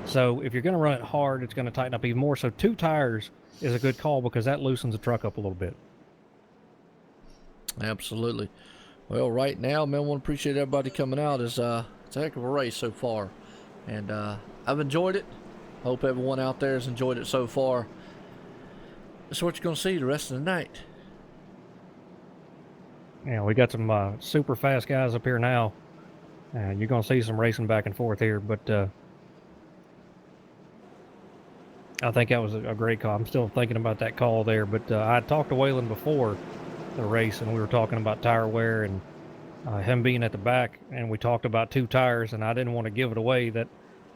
So if you're going to run it hard, it's going to tighten up even more. So 2 tires is a good call because that loosens the truck up a little bit. Absolutely. Well, right now, man, I want to appreciate everybody coming out. It's a heck of a race so far. And I've enjoyed it. Hope everyone out there has enjoyed it so far. This is what you're going to see the rest of the night. Yeah, we got some super fast guys up here now. And you're going to see some racing back and forth here. But I think that was a great call. I'm still thinking about that call there. But I talked to Waylon before the race, and we were talking about tire wear and him being at the back, and we talked about 2 tires, and I didn't want to give it away that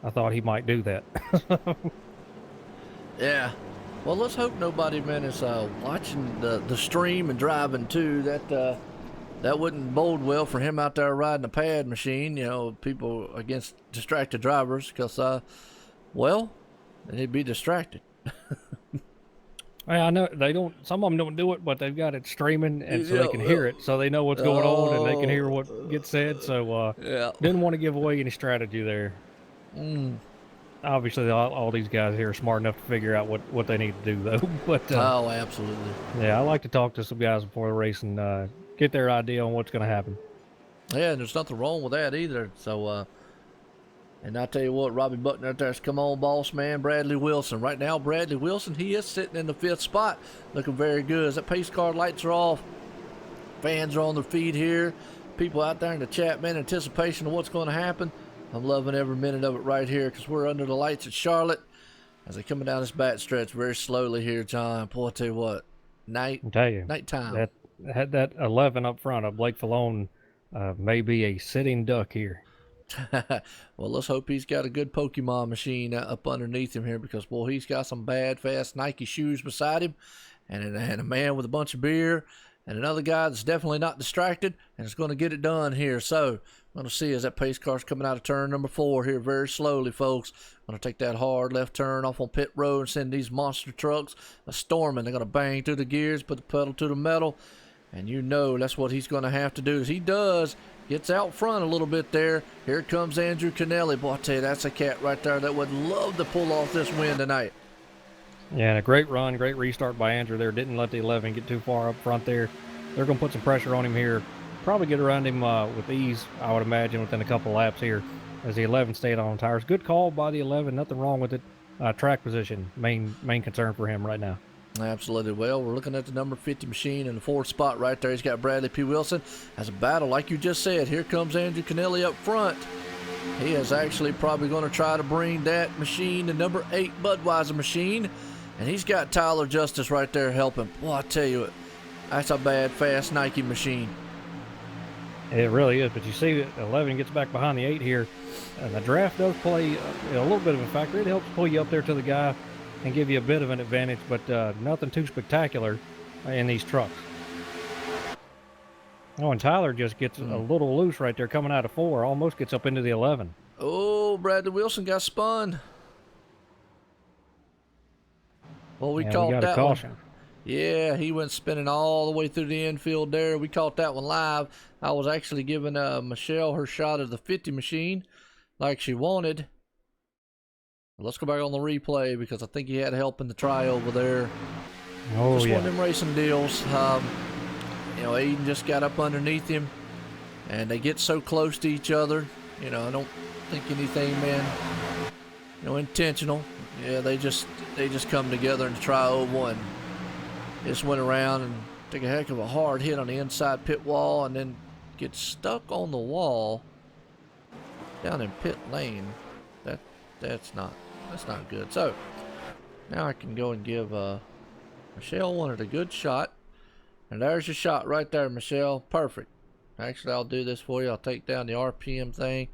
I thought he might do that. Yeah. Well, let's hope nobody, man, is watching the stream and driving too. That wouldn't bode well for him out there riding a pad machine, people against distracted drivers, because, well, they'd be distracted. I know they don't. Some of them don't do it, but they've got it streaming, and so they can hear it, so they know what's going on, and they can hear what gets said. So, didn't want to give away any strategy there. Obviously, all these guys here are smart enough to figure out what they need to do, though. But absolutely. Yeah, I like to talk to some guys before the race and get their idea on what's going to happen. Yeah, and there's nothing wrong with that either. So, and I tell you what, Robbie Buckner out there's come on, boss man, Bradley Wilson. Right now, Bradley Wilson, he is sitting in the 5th spot, looking very good. As that pace car lights are off, fans are on their feet here. People out there in the chat, man, anticipation of what's going to happen. I'm loving every minute of it right here because we're under the lights at Charlotte as they're coming down this back stretch very slowly here, John. Boy, I tell you what, nighttime. That 11 up front of Blake Fallon may be a sitting duck here. Well, let's hope he's got a good Pokemon machine up underneath him here because, boy, he's got some bad, fast Nike shoes beside him and a man with a bunch of beer and another guy that's definitely not distracted and is going to get it done here. So, I'm going to see as that pace car's coming out of turn number 4 here very slowly, folks. Going to take that hard left turn off on pit road and send these monster trucks storming. They're going to bang through the gears, put the pedal to the metal, and that's what he's going to have to do. As he does, gets out front a little bit there. Here comes Andrew Kennelly. Boy, I tell you, that's a cat right there that would love to pull off this win tonight. Yeah, and a great run, great restart by Andrew there. Didn't let the 11 get too far up front there. They're going to put some pressure on him here. Probably get around him with ease, I would imagine, within a couple laps here as the 11 stayed on tires. Good call by the 11. Nothing wrong with it. Track position, main concern for him right now. Absolutely. Well, we're looking at the number 50 machine in the 4th spot right there. He's got Bradley P. Wilson as a battle. Like you just said, here comes Andrew Kennelly up front. He is actually probably going to try to bring that machine, the number 8 Budweiser machine. And he's got Tyler Justice right there helping. Boy, I tell you what, that's a bad, fast Nike machine. It really is, but you see 11 gets back behind the 8 here. And the draft does play a little bit of a factor. It helps pull you up there to the guy and give you a bit of an advantage, but nothing too spectacular in these trucks. Oh, and Tyler just gets a little loose right there coming out of 4, almost gets up into the 11. Oh, Bradley Wilson got spun. Well, we called that caution. Yeah, he went spinning all the way through the infield there. We caught that one live. I was actually giving Michelle her shot of the 50 machine like she wanted. Let's go back on the replay because I think he had help in the try over there. Oh, just yeah. one of them racing deals. You know, Aiden just got up underneath him, and they get so close to each other. You know, I don't think anything, man, you know, intentional. Yeah, they just come together in the tri-oval and just went around and took a heck of a hard hit on the inside pit wall and then get stuck on the wall down in pit lane. That's not good. So now I can go and give Michelle wanted a good shot, and there's your shot right there, Michelle. Perfect. Actually, I'll do this for you. I'll take down the RPM thing.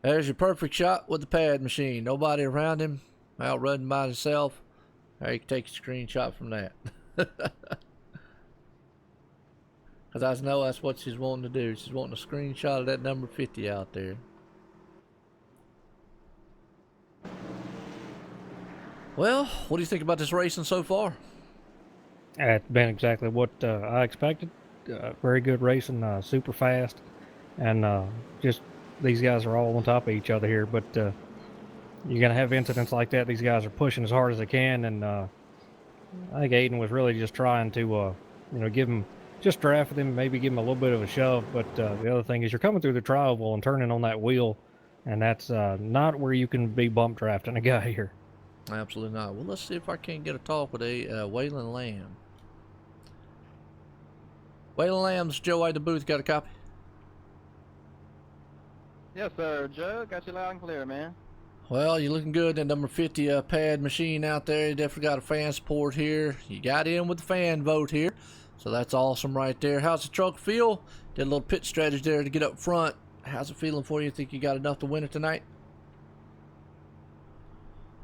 There's your perfect shot with the pad machine. Nobody around him, out running by himself. There, you can take a screenshot from that. Because I know that's what she's wanting to do. She's wanting a screenshot of that number 50 out there. Well, what do you think about this racing so far? It's been exactly what I expected. Very good racing, super fast, and just these guys are all on top of each other here. But you're gonna have incidents like that. These guys are pushing as hard as they can, and I think Aiden was really just trying to, you know, give him, just draft with him, maybe give him a little bit of a shove. But the other thing is you're coming through the tri-oval and turning on that wheel, and that's not where you can be bump drafting a guy here. Absolutely not. Well, let's see if I can't get a talk with a Waylon Lamb. Waylon Lamb's Joe White, the booth, got a copy? Yes, sir, Joe. Got you loud and clear, man. Well, you're looking good. That number 50 pad machine out there. You definitely got a fan support here. You got in with the fan vote here, so that's awesome right there. How's the truck feel? Did a little pit strategy there to get up front. How's it feeling for you? Think you got enough to win it tonight?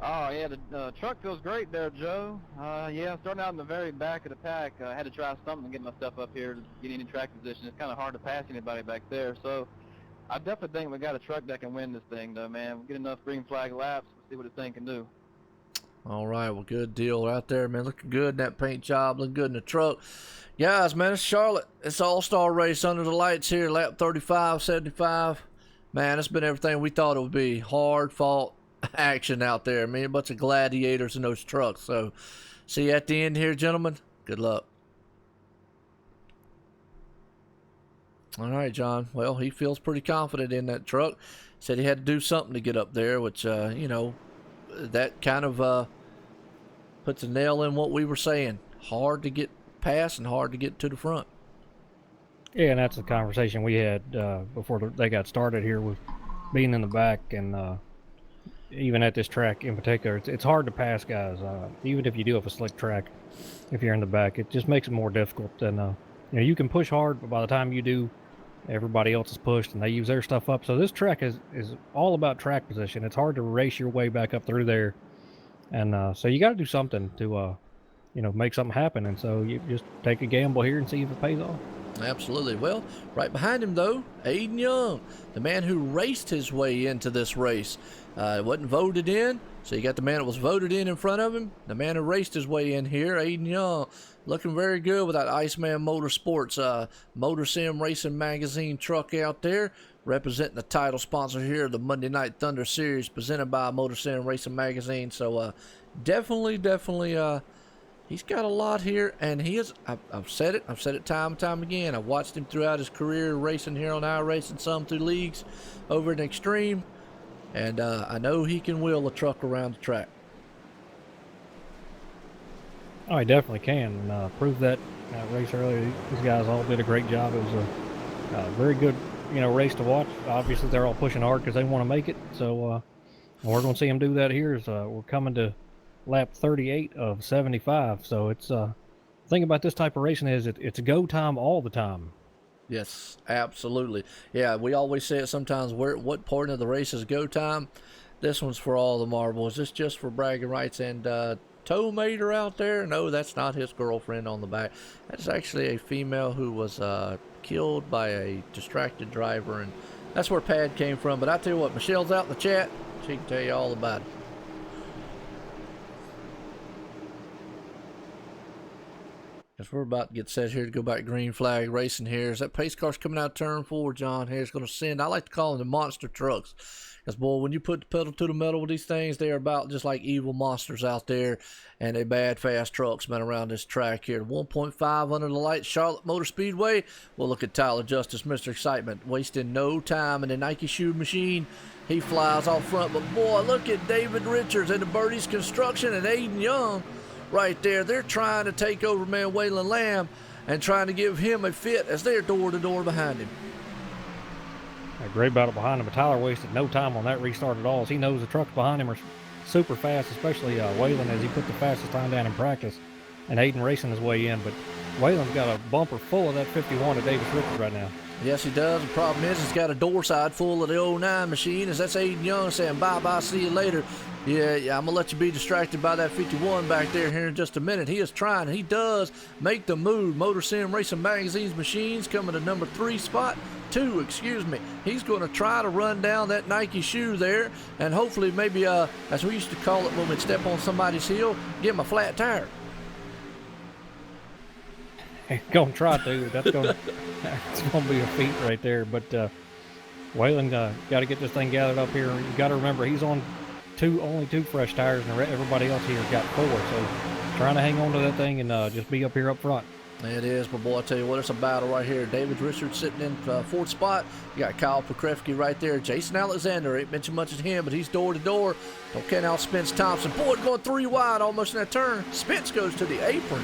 Oh, yeah, the truck feels great there, Joe. Yeah, starting out in the very back of the pack, I had to try something to get myself up here to get any track position. It's kind of hard to pass anybody back there, so I definitely think we got a truck that can win this thing, though, man. We'll get enough green flag laps, see what this thing can do. All right, well, good deal right there, man. Looking good in that paint job, looking good in the truck. Guys, man, it's Charlotte. It's all-star race under the lights here, lap 35, 75. Man, it's been everything we thought it would be. Hard-fought action out there. I mean, a bunch of gladiators in those trucks. So, see you at the end here, gentlemen. Good luck. All right, John. Well, he feels pretty confident in that truck. Said he had to do something to get up there, which, you know, that kind of puts a nail in what we were saying. Hard to get past and hard to get to the front. Yeah, and that's the conversation we had before they got started here with being in the back, and even at this track in particular, it's hard to pass guys. Even if you do have a slick track, if you're in the back, it just makes it more difficult. And you know, you can push hard, but by the time you do, everybody else is pushed and they use their stuff up. So this track is all about track position. It's hard to race your way back up through there, and so you got to do something to you know, make something happen. And so you just take a gamble here and see if it pays off. Absolutely. Well, right behind him, though, Aiden Young, the man who raced his way into this race. Wasn't voted in, so you got the man that was voted in front of him, the man who raced his way in here, Aiden Young, looking very good with that Iceman Motorsports Motor Sim Racing Magazine truck out there, representing the title sponsor here of the Monday Night Thunder Series, presented by Motor Sim Racing Magazine. So definitely, he's got a lot here, and he is, I've said it time and time again. I've watched him throughout his career racing here on iRacing, some through leagues over in Extreme, and I know he can wheel a truck around the track. Oh, he definitely can. And proved that race earlier. These guys all did a great job. It was a very good, you know, race to watch. Obviously, they're all pushing hard because they want to make it. So we're going to see them do that here. We're coming to lap 38 of 75. So it's the thing about this type of racing is it's go time all the time. Yes, absolutely. Yeah, we always say it sometimes. What part of the race is go time? This one's for all the marbles. It's just for bragging rights. And tow mater out there? No, that's not his girlfriend on the back. That's actually a female who was killed by a distracted driver, and that's where Pad came from. But I tell you what, Michelle's out in the chat. She can tell you all about it. as we're about to get set here to go back green flag racing here. As that pace car's coming out of turn 4, John, here it's going to send, I like to call them the monster trucks. Because, boy, when you put the pedal to the metal with these things, they are about just like evil monsters out there. And they bad, fast trucks, man, around this track here. 1.5 under the lights, Charlotte Motor Speedway. We'll look at Tyler Justice, Mr. Excitement, wasting no time in the Nike shoe machine. He flies off front. But, boy, look at David Richards and the Birdies Construction and Aiden Young right there. They're trying to take over, man, Waylon Lamb and trying to give him a fit as they're door-to-door behind him. A great battle behind him, but Tyler wasted no time on that restart at all. As he knows the trucks behind him are super fast, especially Waylon, as he put the fastest time down in practice, and Aiden racing his way in. But Waylon's got a bumper full of that 51 of Davis Richards right now. Yes, he does. The problem is he's got a door side full of the 09 machine, as that's Aiden Young saying, bye-bye, see you later. Yeah, I'm going to let you be distracted by that 51 back there here in just a minute. He is trying. He does make the move. Motor Sim Racing Magazine's machines coming to number 2, excuse me. He's going to try to run down that Nike shoe there, and hopefully maybe, as we used to call it when we'd step on somebody's heel, give him a flat tire. Going to try to. That's going to be a feat right there. But Waylon got to get this thing gathered up here. You got to remember he's on only two fresh tires, and everybody else here got 4. So trying to hang on to that thing and just be up here up front. It is, but boy, I tell you what, it's a battle right here. David Richards sitting in 4th spot. You got Kyle Pokrefke right there. Jason Alexander, ain't mentioned much of him, but he's door to door. Don't count out Spence Thompson. Boy, going 3 wide almost in that turn. Spence goes to the apron.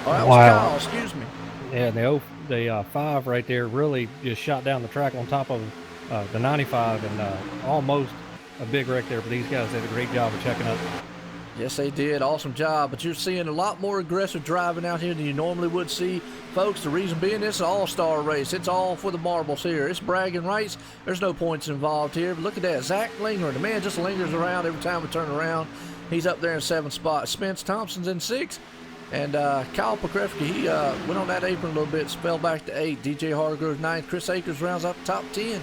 Oh, that was Kyle, excuse me. Yeah, the 5 right there really just shot down the track on top of the 95 and almost a big wreck there, but these guys did a great job of checking up. Yes, they did. Awesome job. But you're seeing a lot more aggressive driving out here than you normally would see. Folks, the reason being this is an all-star race. It's all for the marbles here. It's bragging rights. There's no points involved here. But look at that. Zach Linger, the man just lingers around every time we turn around. He's up there in 7th spot. Spence Thompson's in 6th. And Kyle Pokrefke, he went on that apron a little bit, fell back to 8. DJ Hargrove 9. Chris Akers rounds up the top 10.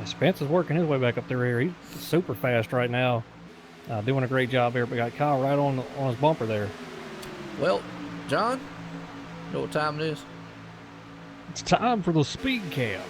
Spence is working his way back up there here. He's super fast right now, doing a great job here. But got Kyle right on his bumper there. Well, John, you know what time it is? It's time for the speed cam.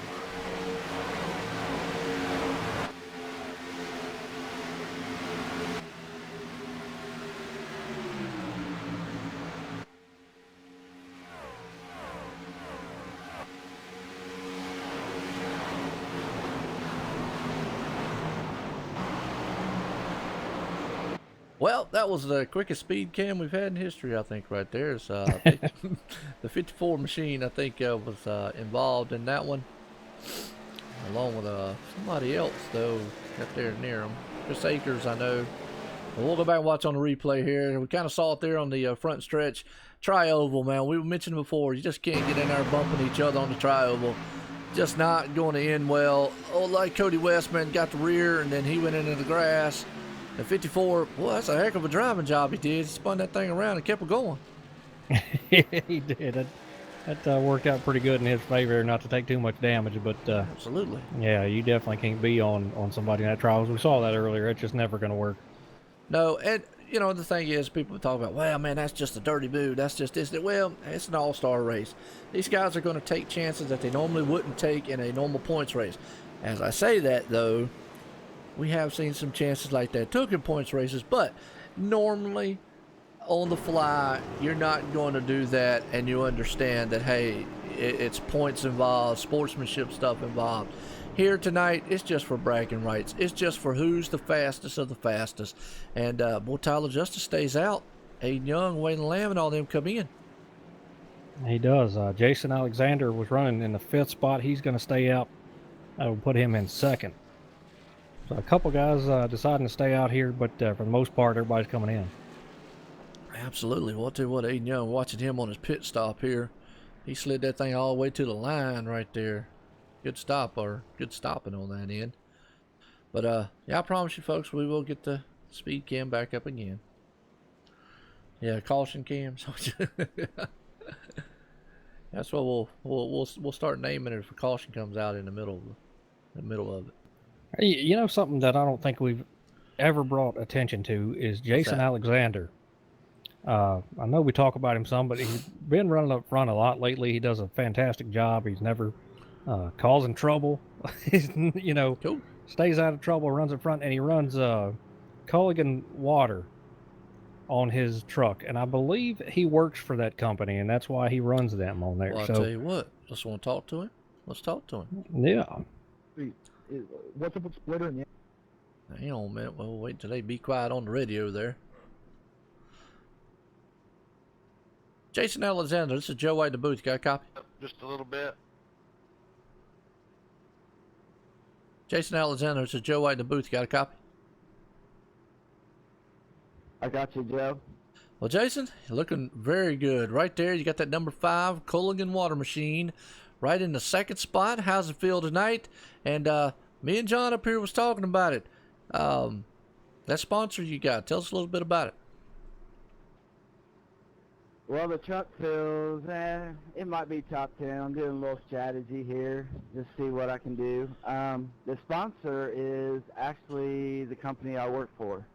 Well, that was the quickest speed cam we've had in history, I think, right there. It's, the 54 machine, I think, was involved in that one, along with somebody else, though, up there near him. Chris Akers, I know. But we'll go back and watch on the replay here. We kind of saw it there on the front stretch. Tri-oval, man. We mentioned before, you just can't get in there bumping each other on the tri-oval. Just not going to end well. Oh, like Cody Westman got the rear, and then he went into the grass. The 54, well, that's a heck of a driving job he did. He spun that thing around and kept it going. Yeah, he did. That worked out pretty good in his favor, not to take too much damage. But absolutely. Yeah, you definitely can't be on somebody in that trials. We saw that earlier. It's just never going to work. No, and, you know, the thing is, people talk about, well, man, that's just a dirty move. That's just this. Well, it's an all-star race. These guys are going to take chances that they normally wouldn't take in a normal points race. As I say that, though, we have seen some chances like that took in points races, but normally on the fly, you're not going to do that, and you understand that, hey, it's points involved, sportsmanship stuff involved. Here tonight, it's just for bragging rights. It's just for who's the fastest of the fastest. And, boy, Tyler Justice stays out. Aiden Young, Waylon Lamb, and all them come in. He does. Jason Alexander was running in the 5th spot. He's going to stay out. That will put him in 2nd. So a couple guys deciding to stay out here, but for the most part, everybody's coming in. Absolutely. Well, I'll tell you what, Aiden Young, watching him on his pit stop here, he slid that thing all the way to the line right there. Good stop, or good stopping on that end. But, yeah, I promise you, folks, we will get the speed cam back up again. Yeah, caution cams. That's what we'll start naming it if a caution comes out in the middle of it. You know, something that I don't think we've ever brought attention to is Jason Alexander. I know we talk about him some, but he's been running up front a lot lately. He does a fantastic job. He's never causing trouble. He's, Cool. stays out of trouble, runs up front, and he runs Culligan water on his truck. And I believe he works for that company, and that's why he runs them on there. Well, I'll so, tell you what. Just want to talk to him. Let's talk to him. yeah. What's up with Splitter and Hang on a minute. Well, wait till they be quiet on the radio there. Jason Alexander, this is Joe White in the booth. You got a copy? Just a little bit. Jason Alexander, this is Joe White in the booth. You got a copy? I got you, Joe. Well, Jason, you're looking very good. Right there, you got that number 5 Culligan water machine right in the second spot. How's it feel tonight? And me and John up here was talking about it. That sponsor you got, tell us a little bit about it. Well, the truck feels, it might be top 10. I'm doing a little strategy here, just see what I can do. The sponsor is actually the company I work for.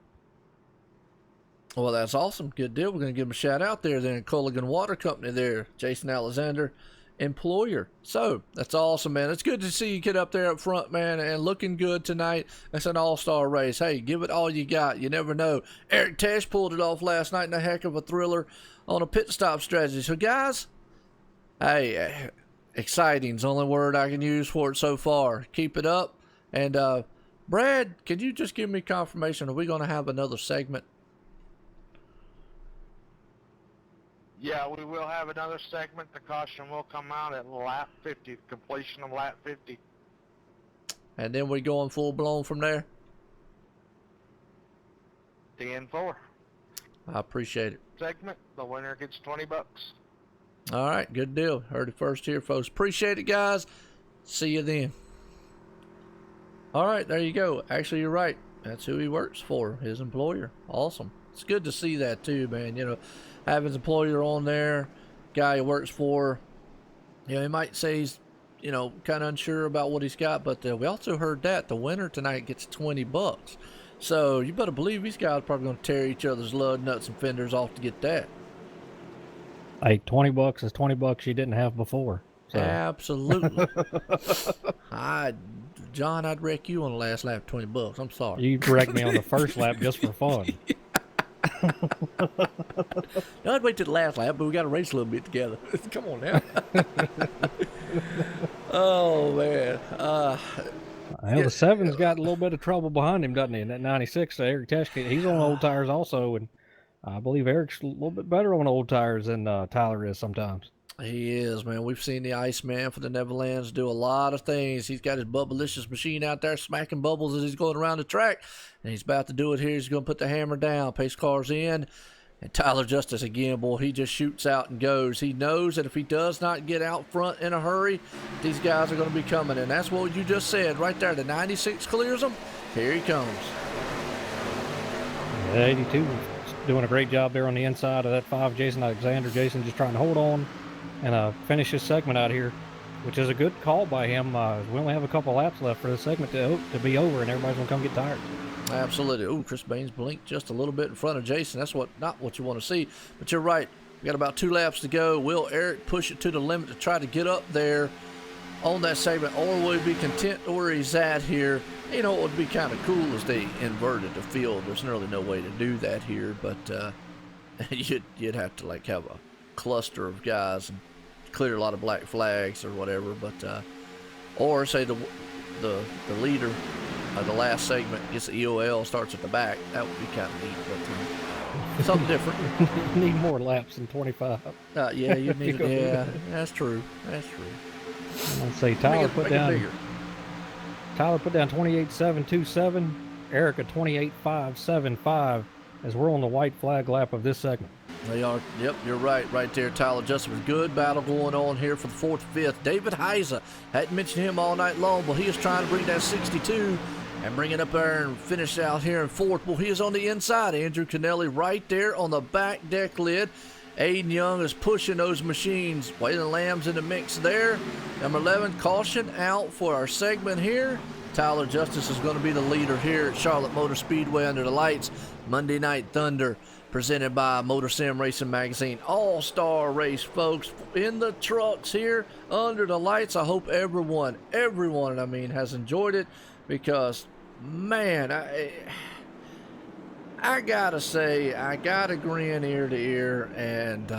Well, that's awesome. Good deal. We're going to give him a shout out there then. Culligan Water Company there. Jason Alexander, employer. So, that's awesome, man. It's good to see you get up there up front, man, and looking good tonight. That's an all-star race. Hey, give it all you got. You never know. Eric Tesh pulled it off last night in a heck of a thriller on a pit stop strategy. So, guys, hey, exciting is the only word I can use for it so far. Keep it up. And, Brad, can you just give me confirmation? Are we going to have another segment? Yeah, we will have another segment. The caution will come out at lap 50, completion of lap 50. And then we going full blown from there? 10-4. I appreciate it. Segment, the winner gets $20. All right, good deal. Heard it first here, folks. Appreciate it, guys. See you then. All right, there you go. Actually, you're right. That's who he works for, his employer. Awesome. It's good to see that too, man. Have his employer on there, guy he works for. He might say he's, kind of unsure about what he's got, but we also heard that the winner tonight gets $20. So you better believe these guys are probably going to tear each other's lug nuts and fenders off to get that. Hey, $20 is $20 you didn't have before. So. Absolutely. John, I'd wreck you on the last lap, $20. I'm sorry. You wrecked me on the first lap just for fun. No, I'd wait till the last lap, but we got to race a little bit together. Come on now. Oh, man. The 7's got a little bit of trouble behind him, doesn't he? In that 96, Eric Teschke, he's on old tires also, and I believe Eric's a little bit better on old tires than Tyler is sometimes. He is, man. We've seen the Iceman for the Neverlands do a lot of things. He's got his Bubblicious machine out there smacking bubbles as he's going around the track, and he's about to do it here. He's going to put the hammer down, pace cars in, and Tyler Justice again, boy, he just shoots out and goes. He knows that if he does not get out front in a hurry, these guys are going to be coming, and that's what you just said right there. The 96 clears him. Here he comes. Yeah, 82 doing a great job there on the inside of that 5. Jason Alexander. Jason just trying to hold on and finish his segment out here, which is a good call by him. We only have a couple laps left for the segment to be over, and everybody's going to come get tired. Absolutely. Ooh, Chris Baines blinked just a little bit in front of Jason. That's not what you want to see. But you're right. We got about 2 laps to go. Will Eric push it to the limit to try to get up there on that segment, or will he be content where he's at here? It would be kind of cool as they inverted the field. There's really no way to do that here, but you'd have to have a cluster of guys and clear a lot of black flags or whatever, but or say the leader of the last segment gets the EOL, starts at the back. That would be kind of neat, but something different. You need more laps than 25. Yeah, you need. Yeah, that's true. Let's see. Tyler put down 28.727. Eric a 28.575 as we're on the white flag lap of this segment. They are. Yep, you're right there. Tyler Justin with good battle going on here for the 4th, 5th. David Heiser, hadn't mentioned him all night long, but he is trying to bring that 62 and bring it up there and finish out here in 4th. Well, he is on the inside. Andrew Kennelly right there on the back deck lid. Aiden Young is pushing those machines. Waylon Lamb's in the mix there. Number 11, caution out for our segment here. Tyler Justice is going to be the leader here at Charlotte Motor Speedway under the lights. Monday Night Thunder, presented by Motor Sim Racing Magazine. All-star race, folks, in the trucks here under the lights. I hope everyone, I mean, has enjoyed it, because, man, I gotta say, I got a grin ear to ear, and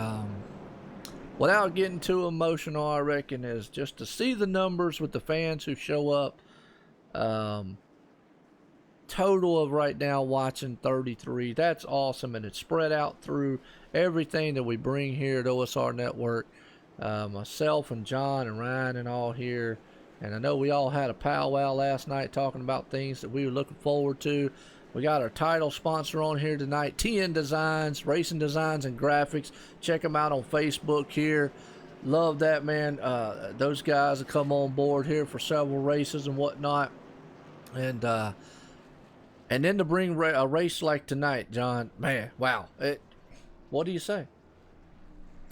without getting too emotional, I reckon, is just to see the numbers with the fans who show up. Total of right now watching 33. That's awesome, and it's spread out through everything that we bring here at OSR Network. Myself and John and Ryan and all here, and I know we all had a powwow last night talking about things that we were looking forward to. We got our title sponsor on here tonight, TN Designs, Racing Designs and Graphics. Check them out on Facebook here. Love that, man. Those guys have come on board here for several races and whatnot. And then to bring a race like tonight, John, man, wow. What do you say?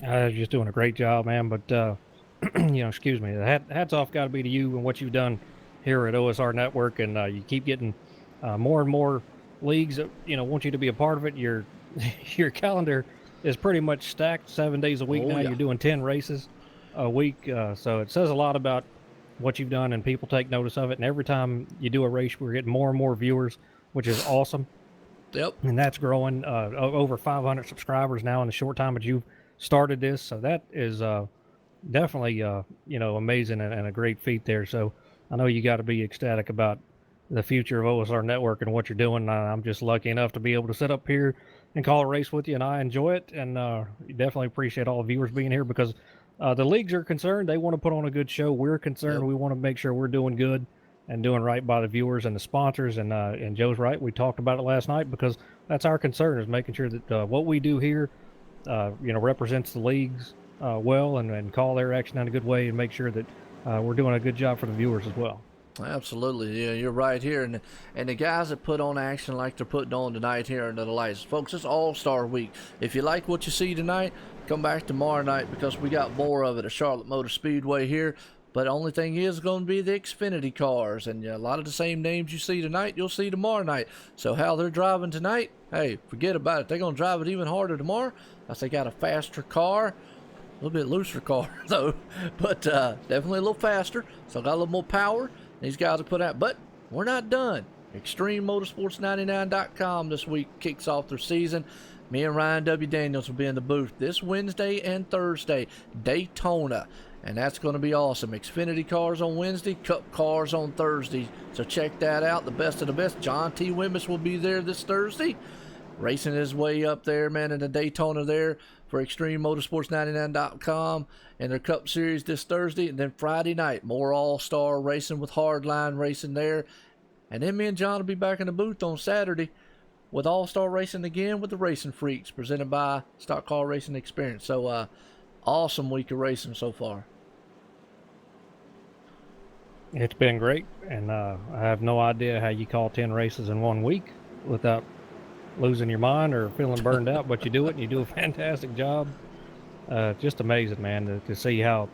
Just doing a great job, man. But, excuse me, the hats off got to be to you and what you've done here at OSR Network. And you keep getting more and more leagues that, want you to be a part of it. Your calendar is pretty much stacked 7 days a week now. Yeah. You're doing 10 races a week. So it says a lot about what you've done, and people take notice of it. And every time you do a race, we're getting more and more viewers, which is awesome. Yep. And that's growing. Over 500 subscribers now in the short time that you've started this. So that is definitely, amazing and a great feat there. So I know you got to be ecstatic about the future of OSR Network and what you're doing. I'm just lucky enough to be able to sit up here and call a race with you, and I enjoy it. And definitely appreciate all the viewers being here, because the leagues are concerned. They want to put on a good show. We're concerned. Yep. We want to make sure we're doing good and doing right by the viewers and the sponsors. And Joe's right. We talked about it last night, because that's our concern, is making sure that what we do here, represents the leagues well, and call their action in a good way, and make sure that we're doing a good job for the viewers as well. Absolutely. Yeah, you're right here. And the guys that put on action like they're putting on tonight here under the lights. Folks, it's All-Star Week. If you like what you see tonight, come back tomorrow night, because we got more of it at Charlotte Motor Speedway here. But the only thing is going to be the Xfinity cars. And a lot of the same names you see tonight, you'll see tomorrow night. So how they're driving tonight, hey, forget about it. They're going to drive it even harder tomorrow. As they got a faster car. A little bit looser car, though. But definitely a little faster. So got a little more power. These guys are put out. But we're not done. ExtremeMotorsports99.com this week kicks off their season. Me and Ryan W. Daniels will be in the booth this Wednesday and Thursday. Daytona. And that's going to be awesome. Xfinity cars on Wednesday, Cup cars on Thursday. So check that out. The best of the best. John T. Wimmis will be there this Thursday, racing his way up there, man, in the Daytona there for ExtremeMotorsports99.com and their Cup Series this Thursday. And then Friday night, more All-Star racing with Hardline racing there. And then me and John will be back in the booth on Saturday with All-Star racing again with the Racing Freaks, presented by Stock Car Racing Experience. So, awesome week of racing so far. It's been great, and I have no idea how you call 10 races in 1 week without losing your mind or feeling burned out, but you do it, and you do a fantastic job. Just amazing, man, to see how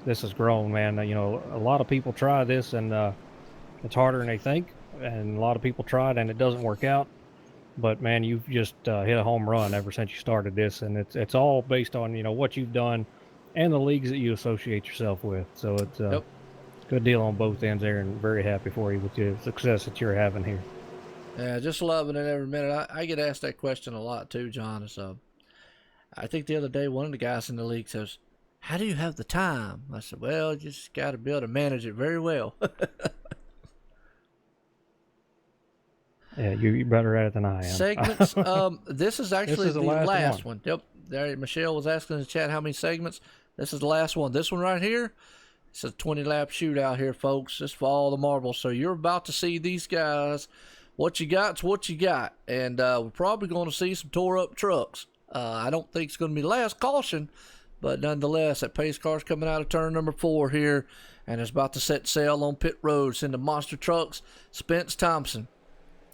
this has grown, man. A lot of people try this, and it's harder than they think, and a lot of people try it, and it doesn't work out. But, man, you've just hit a home run ever since you started this, and it's all based on, what you've done and the leagues that you associate yourself with. So it's a good deal on both ends there, and very happy for you with the success that you're having here. Yeah, just loving it every minute. I get asked that question a lot too, John. So I think the other day one of the guys in the league says, "How do you have the time?" I said, "Well, you just got to be able to manage it very well." Yeah, you're better at it than I am. Segments. This is actually the last one. Yep. There, Michelle was asking in the chat how many segments. This is the last one. This one right here. It's a 20-lap shootout here, folks. It's for all the marbles. So you're about to see these guys. What you got's what you got. And we're probably going to see some tore-up trucks. I don't think it's going to be the last caution, but nonetheless, that pace car's coming out of turn number 4 here, and it's about to set sail on pit road. Send the monster trucks. Spence Thompson.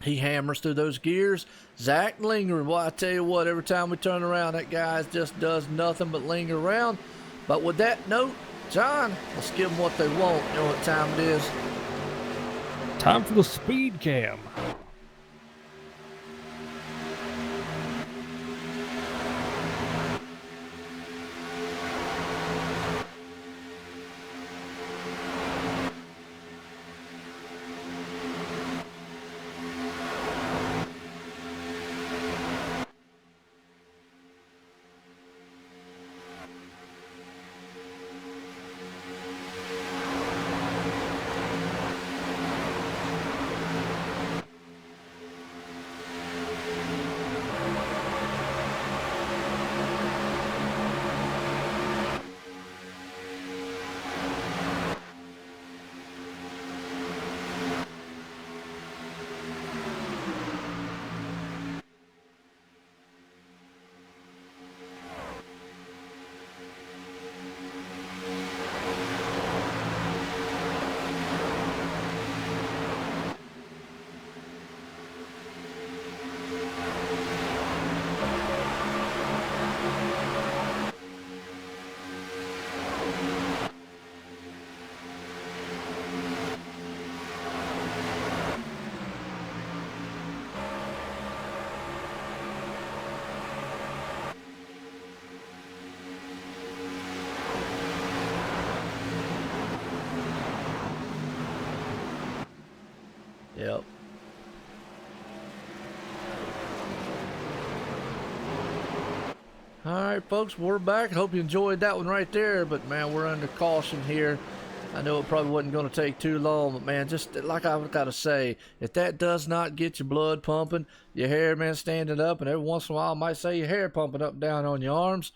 He hammers through those gears. Zach lingering. Well, I tell you what, every time we turn around, that guy just does nothing but linger around. But with that note, John, let's give them what they want. You know what time it is. Time for the speed cam. Yep. All right, folks, we're back. Hope you enjoyed that one right there. But, man, we're under caution here. I know it probably wasn't going to take too long, but, man, just like I've got to say, if that does not get your blood pumping, your hair, man, standing up, and every once in a while I might say your hair pumping up and down on your arms,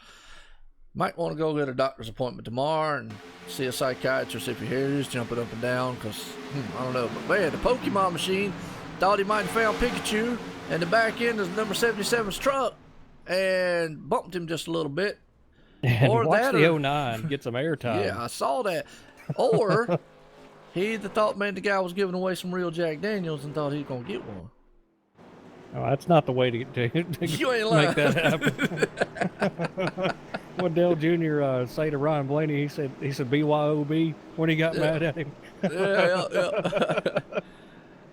might want to go get a doctor's appointment tomorrow and see a psychiatrist if your hair is jumping up and down, because, I don't know. But, man, the Pokemon machine thought he might have found Pikachu in the back end of number 77's truck and bumped him just a little bit. And or watch that, the or, 09 get some airtime. Yeah, I saw that. Or he either thought, man, the guy was giving away some real Jack Daniels and thought he was going to get one. Oh, that's not the way to You ain't make lying. that happen. What Dale Jr. Say to Ryan Blaney, he said BYOB when he got mad at him. Yeah.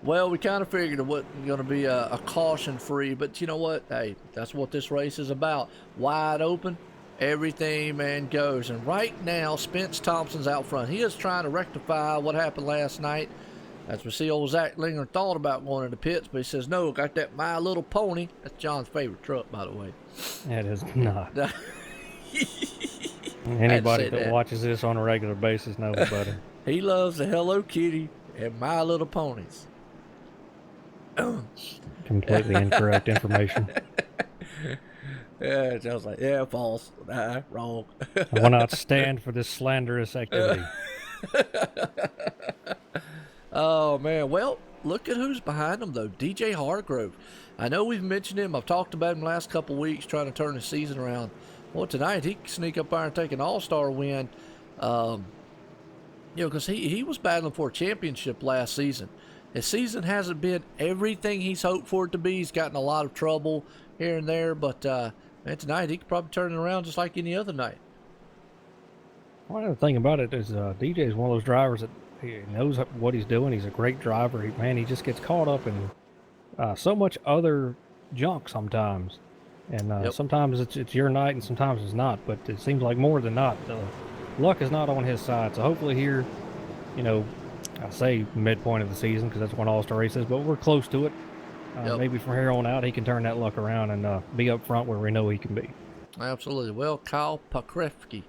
Well, we kind of figured it wasn't going to be a caution-free, but you know what? Hey, that's what this race is about. Wide open, everything, man, goes. And right now, Spence Thompson's out front. He is trying to rectify what happened last night. As we see, old Zach Linger thought about going into pits, but he says, no, got that My Little Pony. That's John's favorite truck, by the way. That is not. Anybody that watches this on a regular basis knows better. He loves the Hello Kitty and My Little Ponies. Completely incorrect information. Yeah, John's like, yeah, false. Wrong. I will not stand for this slanderous activity. Oh, man. Well, look at who's behind him, though. DJ Hargrove. I know we've mentioned him. I've talked about him the last couple of weeks trying to turn the season around. Well, tonight he can sneak up there and take an all-star win. Because he was battling for a championship last season. His season hasn't been everything he's hoped for it to be. He's gotten a lot of trouble here and there. But, man, tonight he could probably turn it around just like any other night. One other thing about it is DJ is one of those drivers that he knows what he's doing. He's a great driver. He just gets caught up in so much other junk sometimes. And sometimes it's your night and sometimes it's not. But it seems like more than not, luck is not on his side. So hopefully here, I say midpoint of the season because that's when All-Star race is, but we're close to it. Maybe from here on out, he can turn that luck around and be up front where we know he can be. Absolutely. Well, Kyle Pakrefsky,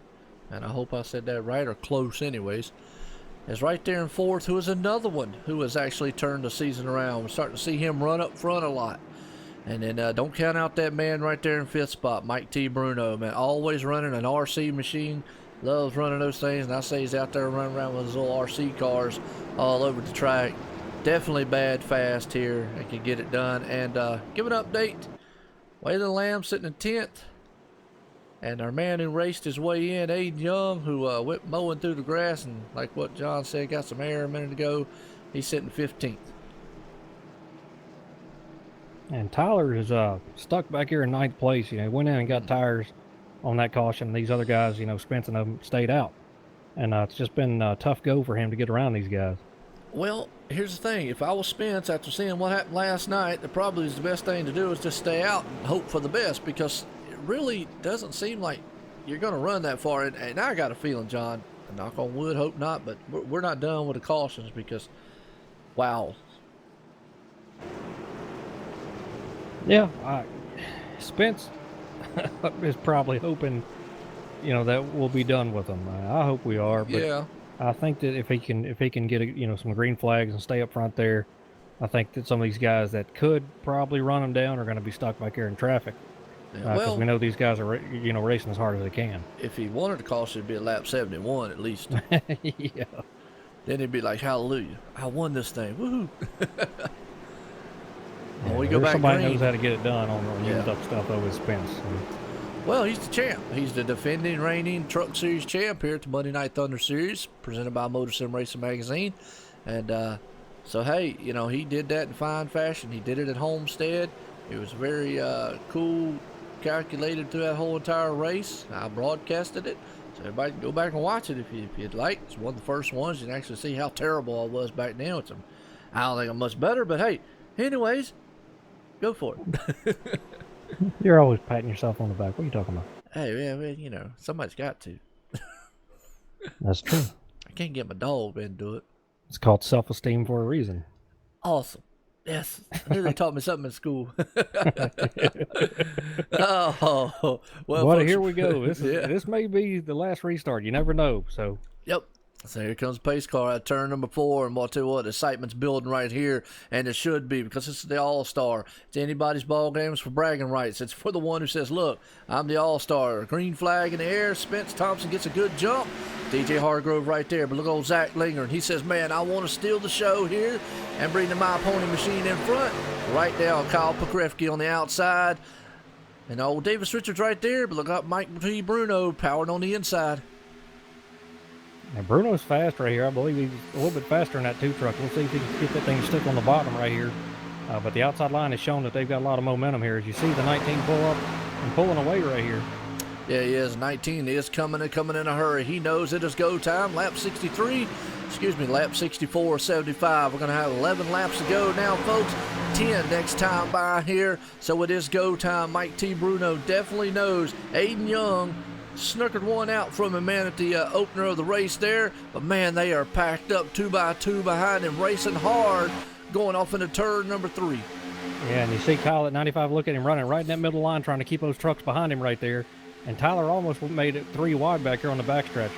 and I hope I said that right, or close anyways, is right there in fourth, who is another one who has actually turned the season around. We're starting to see him run up front a lot. And then don't count out that man right there in fifth spot, Mike T. Bruno, man, always running an RC machine. Loves running those things, and I say he's out there running around with his little RC cars all over the track. Definitely bad fast here and can get it done. And give an update. Waylon Lamb sitting in 10th. And our man who raced his way in, Aiden Young, who went mowing through the grass and, like what John said, got some air a minute ago, he's sitting 15th. And Tyler is stuck back here in 9th place. He went in and got tires on that caution. These other guys, Spence and them stayed out. And it's just been a tough go for him to get around these guys. Well, here's the thing. If I was Spence after seeing what happened last night, the probably is the best thing to do is just stay out and hope for the best, because it really doesn't seem like you're going to run that far. And I got a feeling, John, knock on wood, hope not, but we're not done with the cautions because, wow. Yeah, Spence is probably hoping, that we'll be done with them. I hope we are. But Yeah. I think that if he can get some green flags and stay up front there, I think that some of these guys that could probably run them down are going to be stuck back here in traffic. Because we know these guys are racing as hard as they can. If he wanted to caution, it'd be a lap 71 at least. Yeah. Then he'd be like, hallelujah, I won this thing, woohoo. Yeah, we go back somebody green. knows how to get it done on used up stuff though with Spence. Well, he's the champ. He's the defending, reigning Truck Series champ here at the Monday Night Thunder Series, presented by Motor Sim Racing Magazine. And so, hey, he did that in fine fashion. He did it at Homestead. It was very cool, calculated through that whole entire race. I broadcasted it, so everybody can go back and watch it if you'd like. It's one of the first ones. You can actually see how terrible I was back then. I don't think I'm much better, but hey, anyways, go for it. You're always patting yourself on the back. What are you talking about? Hey, man, somebody's got to. That's true. I can't get my dog to do it. It's called self-esteem for a reason. Awesome. Yes. I knew they taught me something in school. Oh, well, But folks, here we go. This may be the last restart. You never know. So. Yep. So here comes pace car at turn number 4, and I'll tell you what, excitement's building right here, and it should be, because this is the All-Star. It's anybody's ball game. It's for bragging rights. It's for the one who says, look, I'm the All-Star. Green flag in the air. Spence Thompson gets a good jump. DJ Hargrove right there, but look at old Zach Linger, and he says, man, I want to steal the show here and bring the My Pony machine in front. Right now, Kyle Pokrefke on the outside, and old Davis Richards right there, but look up Mike T. Bruno powering on the inside. And Bruno's fast right here. I believe he's a little bit faster in that 2-truck. We'll see if he can get that thing to stick on the bottom right here. But the outside line has shown that they've got a lot of momentum here. As you see the 19 pull up and pulling away right here. Yeah, he is. 19 is coming in a hurry. He knows it is go time. Lap 64, 74.75. We're going to have 11 laps to go now, folks. 10 next time by here. So it is go time. Mike T. Bruno definitely knows. Aiden Young snookered one out from him, man, at the opener of the race there. But, man, they are packed up 2 by 2 behind him, racing hard, going off into turn number 3. Yeah, and you see Kyle at 95 look at him running right in that middle line, trying to keep those trucks behind him right there. And Tyler almost made it 3 wide back here on the backstretch.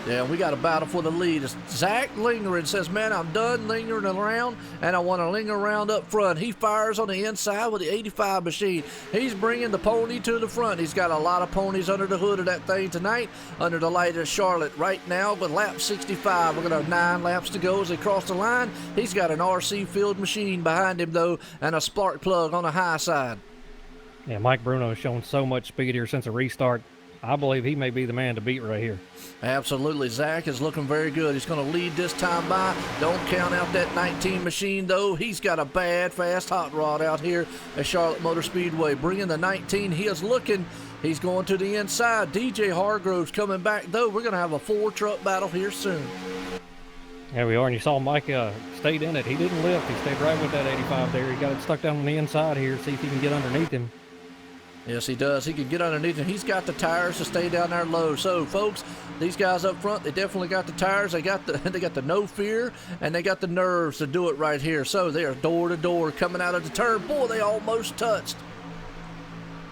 Yeah, we got a battle for the lead. It's Zach lingering, says, man, I'm done lingering around, and I want to linger around up front. He fires on the inside with the 85 machine. He's bringing the pony to the front. He's got a lot of ponies under the hood of that thing tonight, under the light of Charlotte. Right now, with lap 65, we're going to have 9 laps to go as they cross the line. He's got an RC field machine behind him, though, and a spark plug on the high side. Yeah, Mike Bruno has shown so much speed here since the restart. I believe he may be the man to beat right here. Absolutely. Zach is looking very good. He's going to lead this time by. Don't count out that 19 machine, though. He's got a bad, fast hot rod out here at Charlotte Motor Speedway. Bringing the 19. He is looking. He's going to the inside. DJ Hargrove's coming back, though. We're going to have a 4-truck battle here soon. There we are, and you saw Mike stayed in it. He didn't lift. He stayed right with that 85 there. He got it stuck down on the inside here. See if he can get underneath him. Yes, he does. He can get underneath him. He's got the tires to stay down there low. So, folks, these guys up front, they definitely got the tires. They got the no fear, and they got the nerves to do it right here. So they are door to door coming out of the turn. Boy, they almost touched.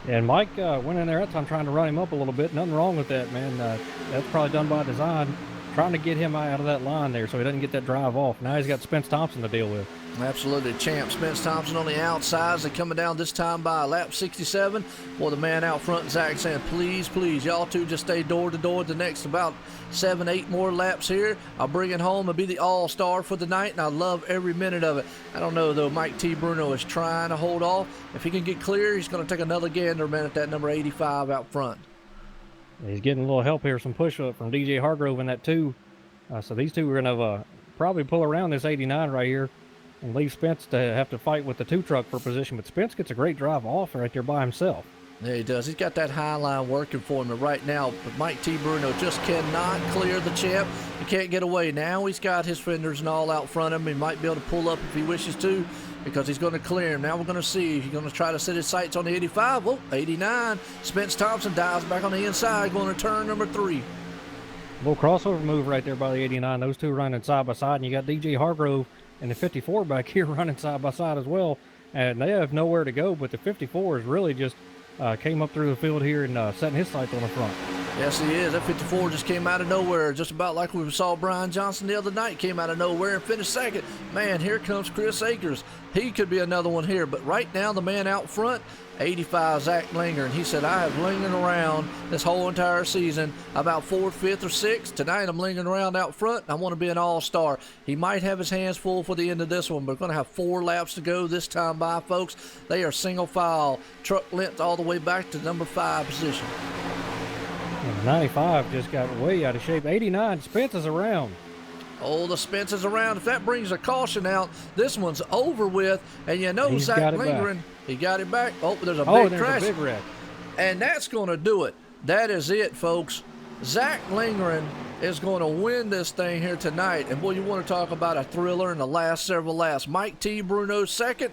And Mike went in there that time trying to run him up a little bit. Nothing wrong with that, man. That's probably done by design. Trying to get him out of that line there so he doesn't get that drive off. Now he's got Spence Thompson to deal with. Absolutely. Champ Spence Thompson on the outsides. They're coming down this time by lap 67. Boy, the man out front, Zach, saying, please, please, y'all two just stay door to door the next about 7-8 more laps here. I'll bring it home and be the all-star for the night, and I love every minute of it. I don't know, though. Mike T. Bruno is trying to hold off. If he can get clear, he's going to take another gander, man, at that number 85 out front. He's getting a little help here, some push-up from DJ Hargrove in that 2. So these two are going to probably pull around this 89 right here and leave Spence to have to fight with the 2-truck for position. But Spence gets a great drive off right there by himself. Yeah, he does. He's got that high line working for him. And right now, Mike T. Bruno just cannot clear the champ. He can't get away. Now he's got his fenders and all out front of him. He might be able to pull up if he wishes to because he's going to clear him. Now we're going to see. He's going to try to set his sights on the 85. Oh, 89. Spence Thompson dives back on the inside, going to turn number 3. Little crossover move right there by the 89. Those two running side by side, and you got DJ Hargrove and the 54 back here running side by side as well. And they have nowhere to go, but the 54 is really just came up through the field here and setting his sights on the front. Yes, he is. That 54 just came out of nowhere, just about like we saw Brian Johnson the other night. Came out of nowhere and finished second. Man, here comes Chris Akers. He could be another one here, but right now the man out front, 85, Zach Linger, and he said, I have lingered around this whole entire season about 4th, 5th, or 6th. Tonight I'm lingering around out front. I want to be an all-star. He might have his hands full for the end of this one, but we're going to have 4 laps to go this time by, folks. They are single file, truck length all the way back to number 5 position. And 95 just got way out of shape. 89, Spence is around. Oh, the Spence is around. If that brings a caution out, this one's over with. And you know, Zach Lingren, he got it back. Oh, there's a big crash. A big wreck. And that's going to do it. That is it, folks. Zach Lingren is going to win this thing here tonight. And boy, you want to talk about a thriller in the last several laps. Mike T. Bruno second.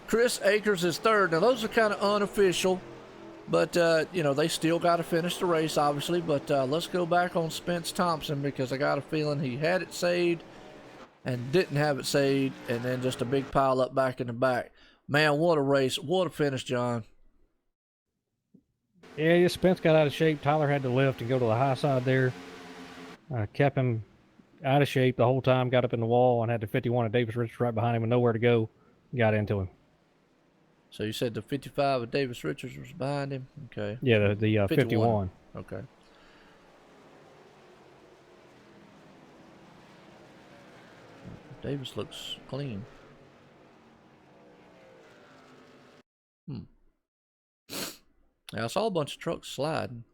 Chris Akers is third. Now, those are kind of unofficial. But, you know, they still got to finish the race, obviously. But let's go back on Spence Thompson because I got a feeling he had it saved and didn't have it saved. And then just a big pile up back in the back. Man, what a race. What a finish, John. Yeah, Spence got out of shape. Tyler had to lift and go to the high side there. Kept him out of shape the whole time. Got up in the wall and had the 51 of Davis Richards right behind him with nowhere to go. Got into him. So you said the 55 of Davis Richards was behind him? Okay. Yeah, the 51. Okay. Davis looks clean. Yeah, I saw a bunch of trucks sliding.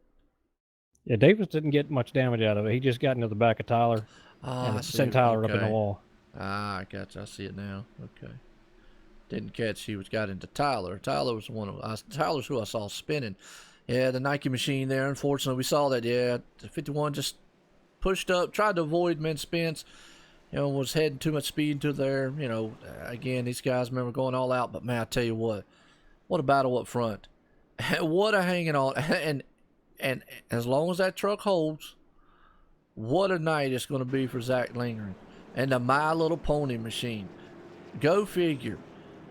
Yeah, Davis didn't get much damage out of it. He just got into the back of Tyler and sent Tyler up in the wall. Ah, I got you. I see it now. Okay. Didn't catch he got into Tyler. Tyler was Tyler's who I saw spinning. Yeah, the Nike machine there. Unfortunately, we saw that. Yeah, the 51 just pushed up, tried to avoid mid Spence. You know, was heading too much speed into there. You know, again, these guys remember going all out. But man, I tell you what a battle up front. What a hanging on. And as long as that truck holds, what a night it's going to be for Zach Lingren and the My Little Pony machine. Go figure.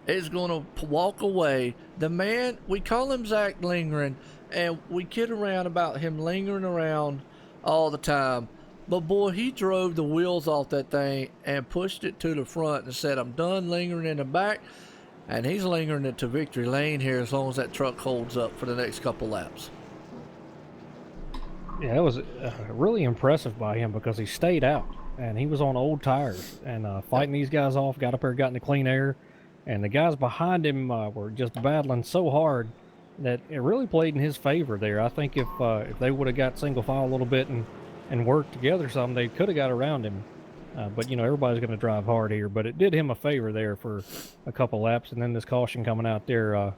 Is going to walk away. The man, we call him Zach Lingren, and we kid around about him lingering around all the time. But boy, he drove the wheels off that thing and pushed it to the front and said, I'm done lingering in the back. And he's lingering it to victory lane here as long as that truck holds up for the next couple laps. Yeah, it was really impressive by him because he stayed out and he was on old tires and fighting these guys off, got up there, got in the clean air. And the guys behind him were just battling so hard that it really played in his favor there. I think if they would have got single file a little bit and worked together some, they could have got around him. But, you know, everybody's going to drive hard here. But it did him a favor there for a couple laps. And then this caution coming out there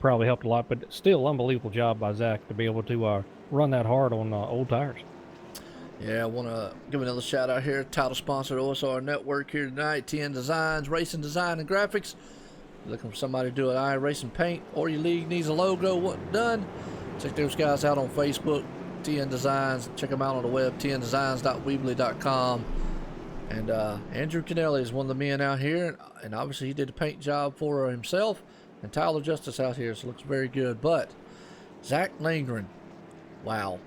probably helped a lot. But still, unbelievable job by Zach to be able to run that hard on old tires. Yeah, I want to give another shout out here. Title sponsor OSR Network here tonight. TN Designs, Racing Design and Graphics. Looking for somebody to do an iRacing paint or your league needs a logo done. Check those guys out on Facebook, TN Designs. Check them out on the web, tndesigns.weebly.com. And Andrew Kennelly is one of the men out here. And obviously he did a paint job for himself. And Tyler Justice out here, so it looks very good. But Zach Lingren, wow.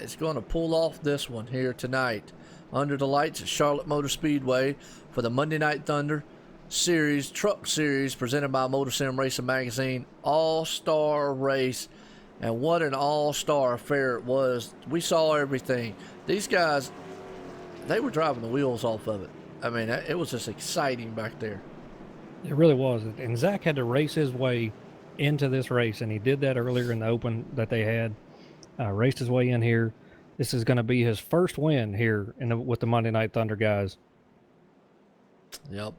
It's going to pull off this one here tonight under the lights at Charlotte Motor Speedway for the Monday Night Thunder Series, Truck Series, presented by Motor Sim Racing Magazine. All-star race. And what an all-star affair it was. We saw everything. These guys, they were driving the wheels off of it. I mean, it was just exciting back there. It really was. And Zach had to race his way into this race, and he did that earlier in the open that they had. Raced his way in here. This is going to be his first win here with the Monday Night Thunder guys. Yep.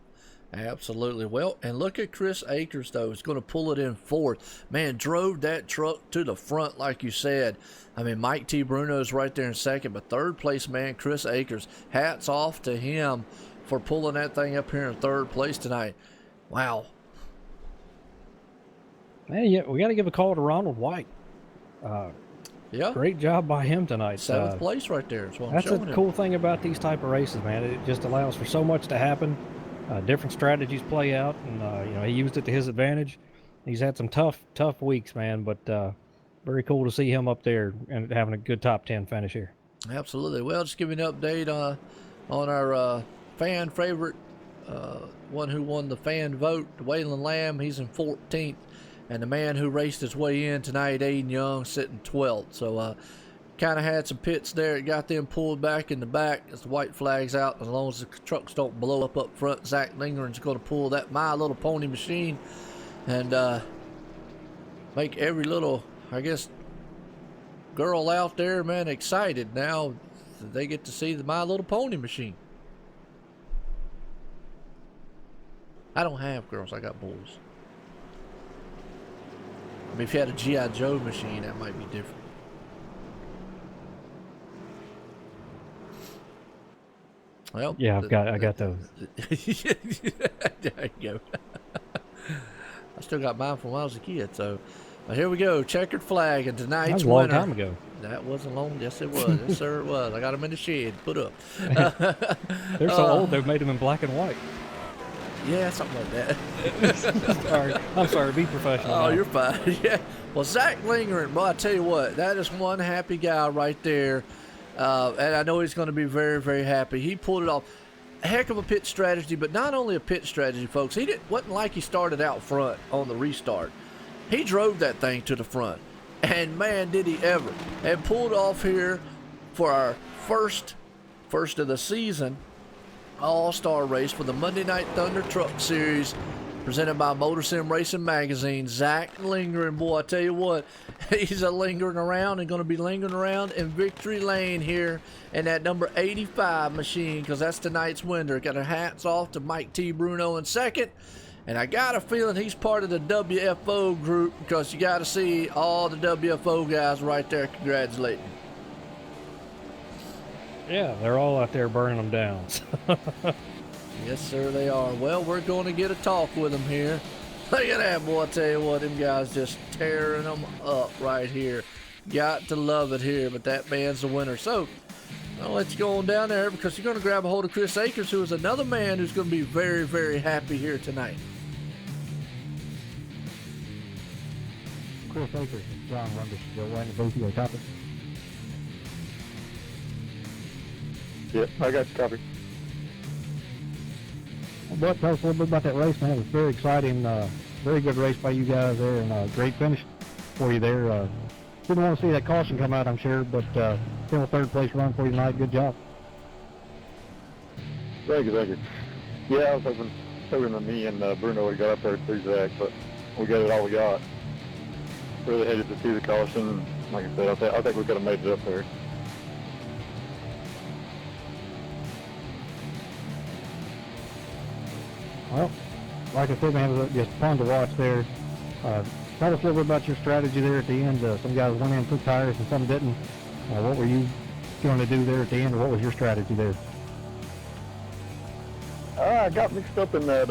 Absolutely. Well, and look at Chris Akers, though. He's going to pull it in fourth. Man, drove that truck to the front, like you said. I mean, Mike T. Bruno's right there in second, but third place, man, Chris Akers. Hats off to him for pulling that thing up here in third place tonight. Wow. Man, yeah, we got to give a call to Ronald White. Yeah. Great job by him tonight. Seventh place right there. That's a cool thing about these type of races, man. It just allows for so much to happen. Different strategies play out, and he used it to his advantage. He's had some tough weeks, man, but very cool to see him up there and having a good top 10 finish here. Absolutely. Well, just give you an update on our fan favorite, one who won the fan vote, Waylon Lamb. He's in 14th, and the man who raced his way in tonight, Aiden Young, sitting 12th. So kind of had some pits there. It got them pulled back in the back as the white flag's out. As long as the trucks don't blow up front, Zach Lingeren's going to pull that My Little Pony machine and make every little, I guess, girl out there, man, excited now. They get to see the My Little Pony machine. I don't have girls, I got boys. I mean, if you had a G.I. Joe machine, that might be different. Well, yeah, I got those. There you go. I still got mine from when I was a kid. So here we go, checkered flag, and tonight's that was a long winner. time ago. That wasn't long. Yes, it was. Yes, sir, it was. I got them in the shed, put up. They're so old they've made them in black and white. Yeah, something like that. I'm sorry. Be professional. Oh, now. you're fine. Yeah. Well, Zach Lingeren, boy, I tell you what, that is one happy guy right there. And I know he's going to be very, very happy. He pulled it off. A heck of a pit strategy, but not only a pit strategy, folks. Wasn't like he started out front on the restart. He drove that thing to the front. And, man, did he ever. And pulled off here for our first of the season all-star race for the Monday Night Thunder Truck Series presented by Motor Sim Racing Magazine. Zach Lingeren, boy, I tell you what, he's lingering around and going to be lingering around in victory lane here in that number 85 machine, because that's tonight's winner. Got our hats off to Mike T. Bruno in second, and I got a feeling he's part of the WFO group, because you got to see all the WFO guys right there congratulating. Yeah, they're all out there burning them down. Yes, sir, they are. Well, we're going to get a talk with them here. Look at that, boy. I tell you what, them guys just tearing them up right here. Got to love it here, but that man's the winner. So, I'll let you go on down there, because you're going to grab a hold of Chris Akers, who is another man who's going to be very, very happy here tonight. Chris Akers, John Rundis, Joe Wayne, both of you copy. Yep, I got you, copy. But tell us a little bit about that race, man. It was very exciting. Very good race by you guys there, and great finish for you there. Didn't want to see that caution come out, I'm sure, but still a third place run for you tonight. Good job. Thank you. Yeah, I was hoping that me and Bruno would got up there through Zach, but we got it all we got. Really hated to see the caution. Like I said, I think we could have made it up there. Well, like I said, man, it was just fun to watch there. Tell us a little bit about your strategy there at the end. Some guys went in, took tires, and some didn't. What were you going to do there at the end, or what was your strategy there? I got mixed up in that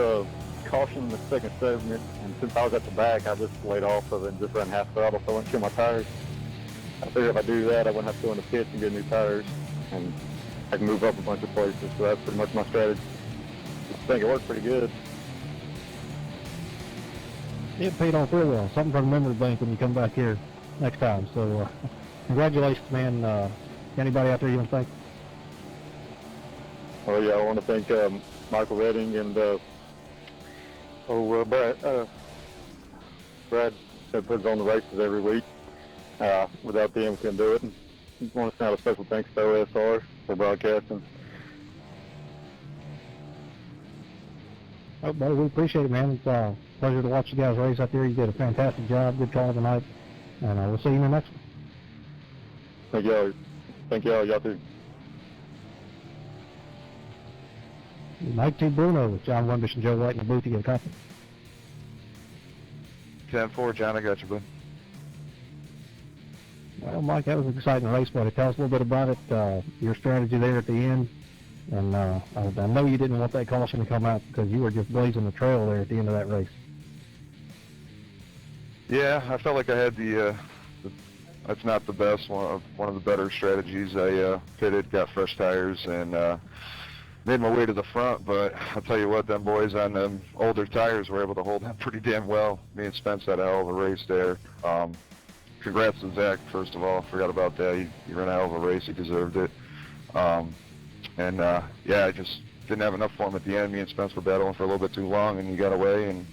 caution in the second segment, and since I was at the back, I just laid off of it and just ran half throttle, so I went to my tires. I figured if I do that, I wouldn't have to go in the pits and get new tires, and I can move up a bunch of places, so that's pretty much my strategy. I think it worked pretty good. It paid off real well. Something from the memory bank when you come back here next time. So, congratulations, man. Anybody out there you want to thank? Oh yeah, I want to thank Michael Redding and Brad that puts on the races every week. Without them, we couldn't do it. And I want to send out a special thanks to OSR for broadcasting. Oh, buddy, we appreciate it, man. It's a pleasure to watch you guys race out there. You did a fantastic job. Good call tonight. And we'll see you in the next one. Thank y'all. Thank y'all. Y'all too. Mike T. Bruno with John Wimbish and Joe White in the booth. You get a copy. 10-4, John, I got you, bud. Well, Mike, that was an exciting race, buddy. Tell us a little bit about it, your strategy there at the end. And I know you didn't want that caution to come out because you were just blazing the trail there at the end of that race. Yeah, I felt like I had that's not the best, one of the better strategies. I pitted, got fresh tires, and made my way to the front, but I'll tell you what, them boys on them older tires were able to hold that pretty damn well. Me and Spence had a hell of a race there. Congrats to Zach, first of all. Forgot about that. He ran a hell of a race. He deserved it. Yeah, I just didn't have enough for him at the end. Me and Spence were battling for a little bit too long, and he got away, and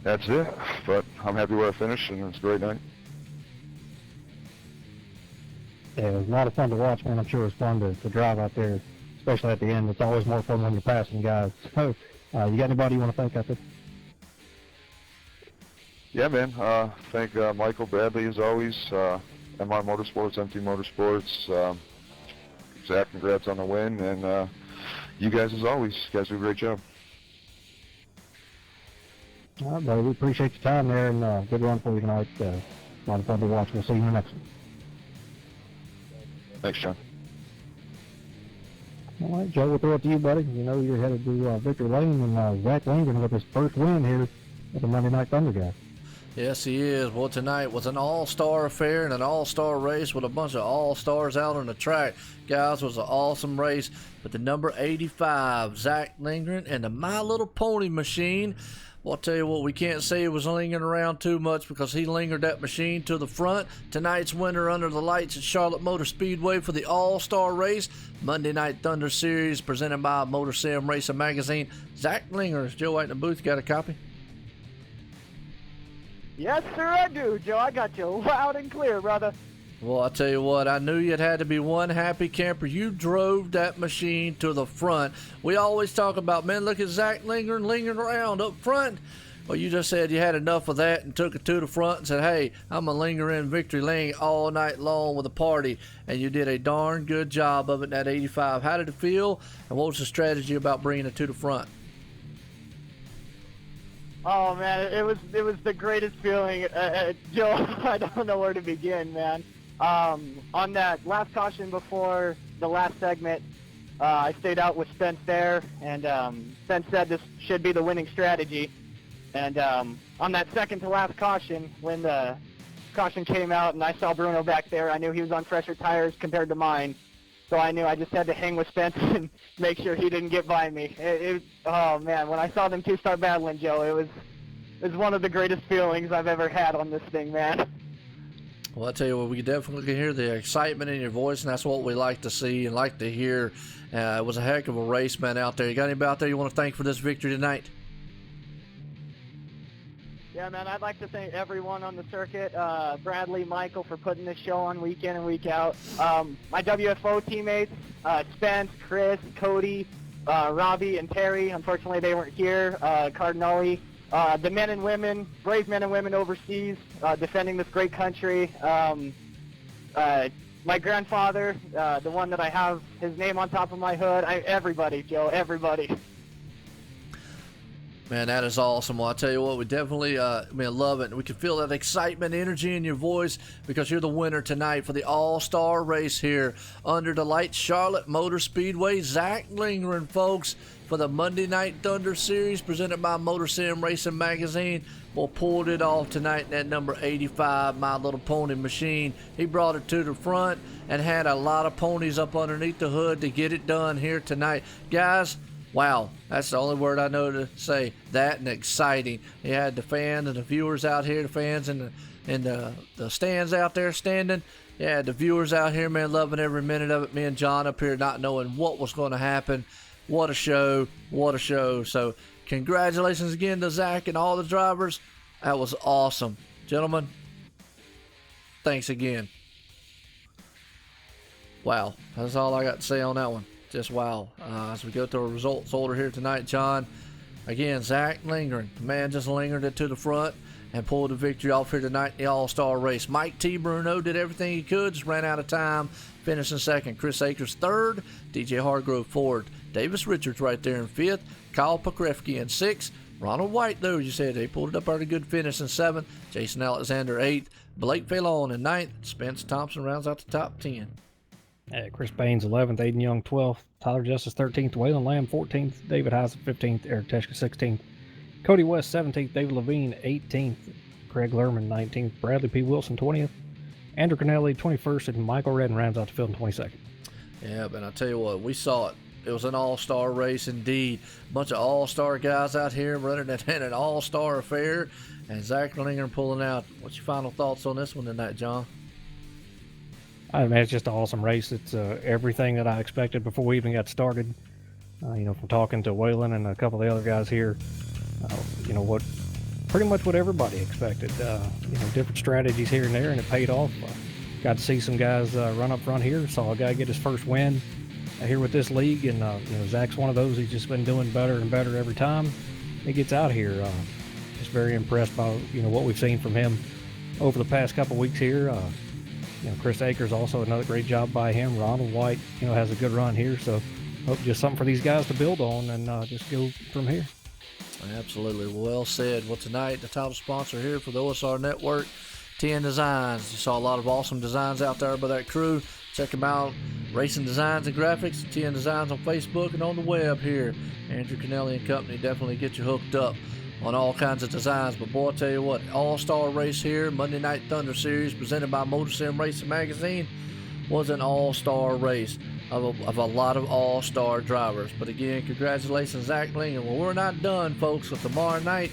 that's it. But I'm happy where I finished, and it's a great night. Yeah, it was a lot of fun to watch, man. I'm sure it was fun to drive out there, especially at the end. It's always more fun when you're passing guys. So, you got anybody you want to thank out there? Yeah, man. Thank Michael Bradley, as always, MR Motorsports, MT Motorsports. Zach, congrats on the win, and you guys, as always, you guys do a great job. All right, buddy. We appreciate your time there, and good run for you tonight. A lot of fun to watch. We'll see you in the next one. Thanks, John. All right, Joe, we'll throw it to you, buddy. You know you're headed to Victory Lane, and Zach Lindgren with his first win here at the Monday Night Thunder guys. Yes, he is. Well, tonight was an all-star affair and an all-star race with a bunch of all-stars out on the track. Guys, it was an awesome race. But the number 85, Zach Lindgren, and the My Little Pony machine. Well, I'll tell you what, we can't say he was lingering around too much because he lingered that machine to the front. Tonight's winner under the lights at Charlotte Motor Speedway for the all-star race. Monday Night Thunder Series presented by Motor Sim Racing Magazine. Zach Lindgren. Is Joe White in the booth? Got a copy? Yes, sir, I do, Joe. I got you loud and clear, brother. Well, I'll tell you what, I knew you'd had to be one happy camper. You drove that machine to the front. We always talk about, man, look at Zach Lindgren lingering around up front. Well, you just said you had enough of that and took it to the front and said, hey, I'm going to linger in Victory Lane all night long with a party. And you did a darn good job of it in that 85. How did it feel? And what was the strategy about bringing it to the front? Oh man, it was the greatest feeling, Joe. I don't know where to begin, man. On that last caution before the last segment, I stayed out with Spence there, and Spence said this should be the winning strategy. And on that second to last caution, when the caution came out and I saw Bruno back there, I knew he was on fresher tires compared to mine. So I knew I just had to hang with Spence and make sure he didn't get by me. Oh man, when I saw them two start battling, Joe, it was one of the greatest feelings I've ever had on this thing, man. Well, I tell you what, we definitely can hear the excitement in your voice, and that's what we like to see and like to hear. It was a heck of a race, man, out there. You got anybody out there you want to thank for this victory tonight? Yeah, man, I'd like to thank everyone on the circuit, Bradley, Michael, for putting this show on week in and week out. My WFO teammates, Spence, Chris, Cody, Robbie, and Terry. Unfortunately, they weren't here. Cardinale. The men and women, brave men and women overseas, defending this great country. My grandfather, the one that I have his name on top of my hood. Everybody, Joe, everybody. Man, that is awesome. Well, I'll tell you what, we definitely love it. We can feel that excitement, energy in your voice because you're the winner tonight for the all-star race here under the lights, Charlotte Motor Speedway. Zach Lindgren, folks, for the Monday Night Thunder Series presented by Motor Sim Racing Magazine. Well, pulled it off tonight in that number 85 My Little Pony machine. He brought it to the front and had a lot of ponies up underneath the hood to get it done here tonight. Guys, wow, that's the only word I know to say. That and exciting. You had the fans and the viewers out here, the fans and the stands out there standing. You had the viewers out here, man, loving every minute of it. Me and John up here not knowing what was going to happen. What a show. What a show. So congratulations again to Zach and all the drivers. That was awesome. Gentlemen, thanks again. Wow, that's all I got to say on that one. Just wow. As we go through a results order here tonight, John, again, Zach Lindgren, the man just lingered it to the front and pulled the victory off here tonight in the all-star race. Mike T. Bruno did everything he could, just ran out of time, finishing second. Chris Akers third, DJ Hargrove fourth. Davis Richards right there in 5th. Kyle Pokrefke in 6th. Ronald White, though, you said, they pulled it up at a good finish in 7th. Jason Alexander 8th. Blake Phelan in 9th. Spence Thompson rounds out the top 10. Chris Baines 11th, Aiden Young 12th, Tyler Justice 13th, Waylon Lamb 14th, David Heisen 15th, Eric Teshka 16th, Cody West 17th, David Levine 18th, Craig Lerman 19th, Bradley P. Wilson 20th, Andrew Kennelly 21st, and Michael Redden rounds out the field in 22nd. Yeah, but I tell you what, we saw it. It was an all-star race indeed. A bunch of all-star guys out here running it in an all-star affair, and Zach Linger pulling out. What's your final thoughts on this one tonight, John? I mean, it's just an awesome race. It's everything that I expected before we even got started. From talking to Waylon and a couple of the other guys here, pretty much what everybody expected. Different strategies here and there, and it paid off. Got to see some guys run up front here. Saw a guy get his first win here with this league, and Zach's one of those. He's just been doing better and better every time he gets out here. Just very impressed by what we've seen from him over the past couple weeks here. Chris Akers also another great job by him. Ronald White, has a good run here. So hope just something for these guys to build on and just go from here. Absolutely. Well said. Well, tonight, the title sponsor here for the OSR Network, TN Designs. You saw a lot of awesome designs out there by that crew. Check them out. Racing Designs and Graphics, TN Designs on Facebook and on the web here. Andrew Kennelly and company definitely get you hooked up on all kinds of designs. But boy, I tell you what, all-star race here, Monday Night Thunder Series presented by Motor Sim Racing Magazine, was an all-star race of a lot of all-star drivers. But again, congratulations, Zach Linger. Well, we're not done, folks, with tomorrow night.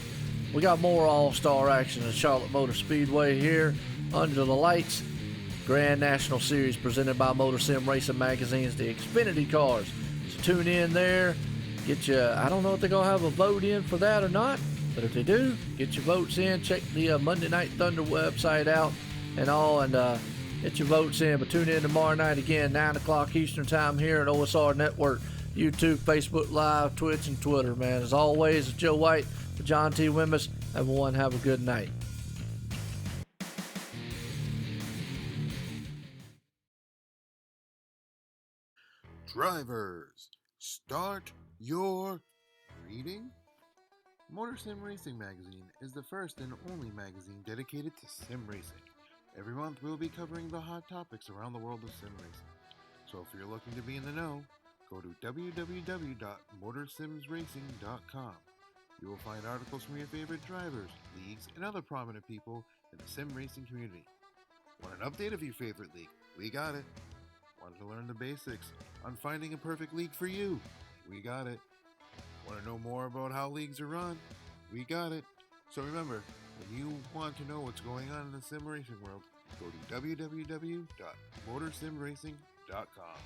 We got more all-star action at Charlotte Motor Speedway here under the lights. Grand National Series presented by Motor Sim Racing Magazine's the Xfinity cars. So tune in there. Get you, I don't know if they're going to have a vote in for that or not, but if they do, get your votes in. Check the Monday Night Thunder website out and all, and get your votes in. But tune in tomorrow night again, 9 o'clock Eastern Time here at OSR Network, YouTube, Facebook Live, Twitch, and Twitter, man. As always, it's Joe White for John T. Wimmis. Everyone have a good night. Drivers, start your reading. Motor Sim Racing Magazine is the first and only magazine dedicated to sim racing. Every month we'll be covering the hot topics around the world of sim racing. So if you're looking to be in the know, go to www.motorsimsracing.com. You will find articles from your favorite drivers, leagues, and other prominent people in the sim racing community. Want an update of your favorite league? We got it. Want to learn the basics on finding a perfect league for you? We got it. Want to know more about how leagues are run? We got it. So remember, when you want to know what's going on in the sim racing world, go to www.motorsimracing.com.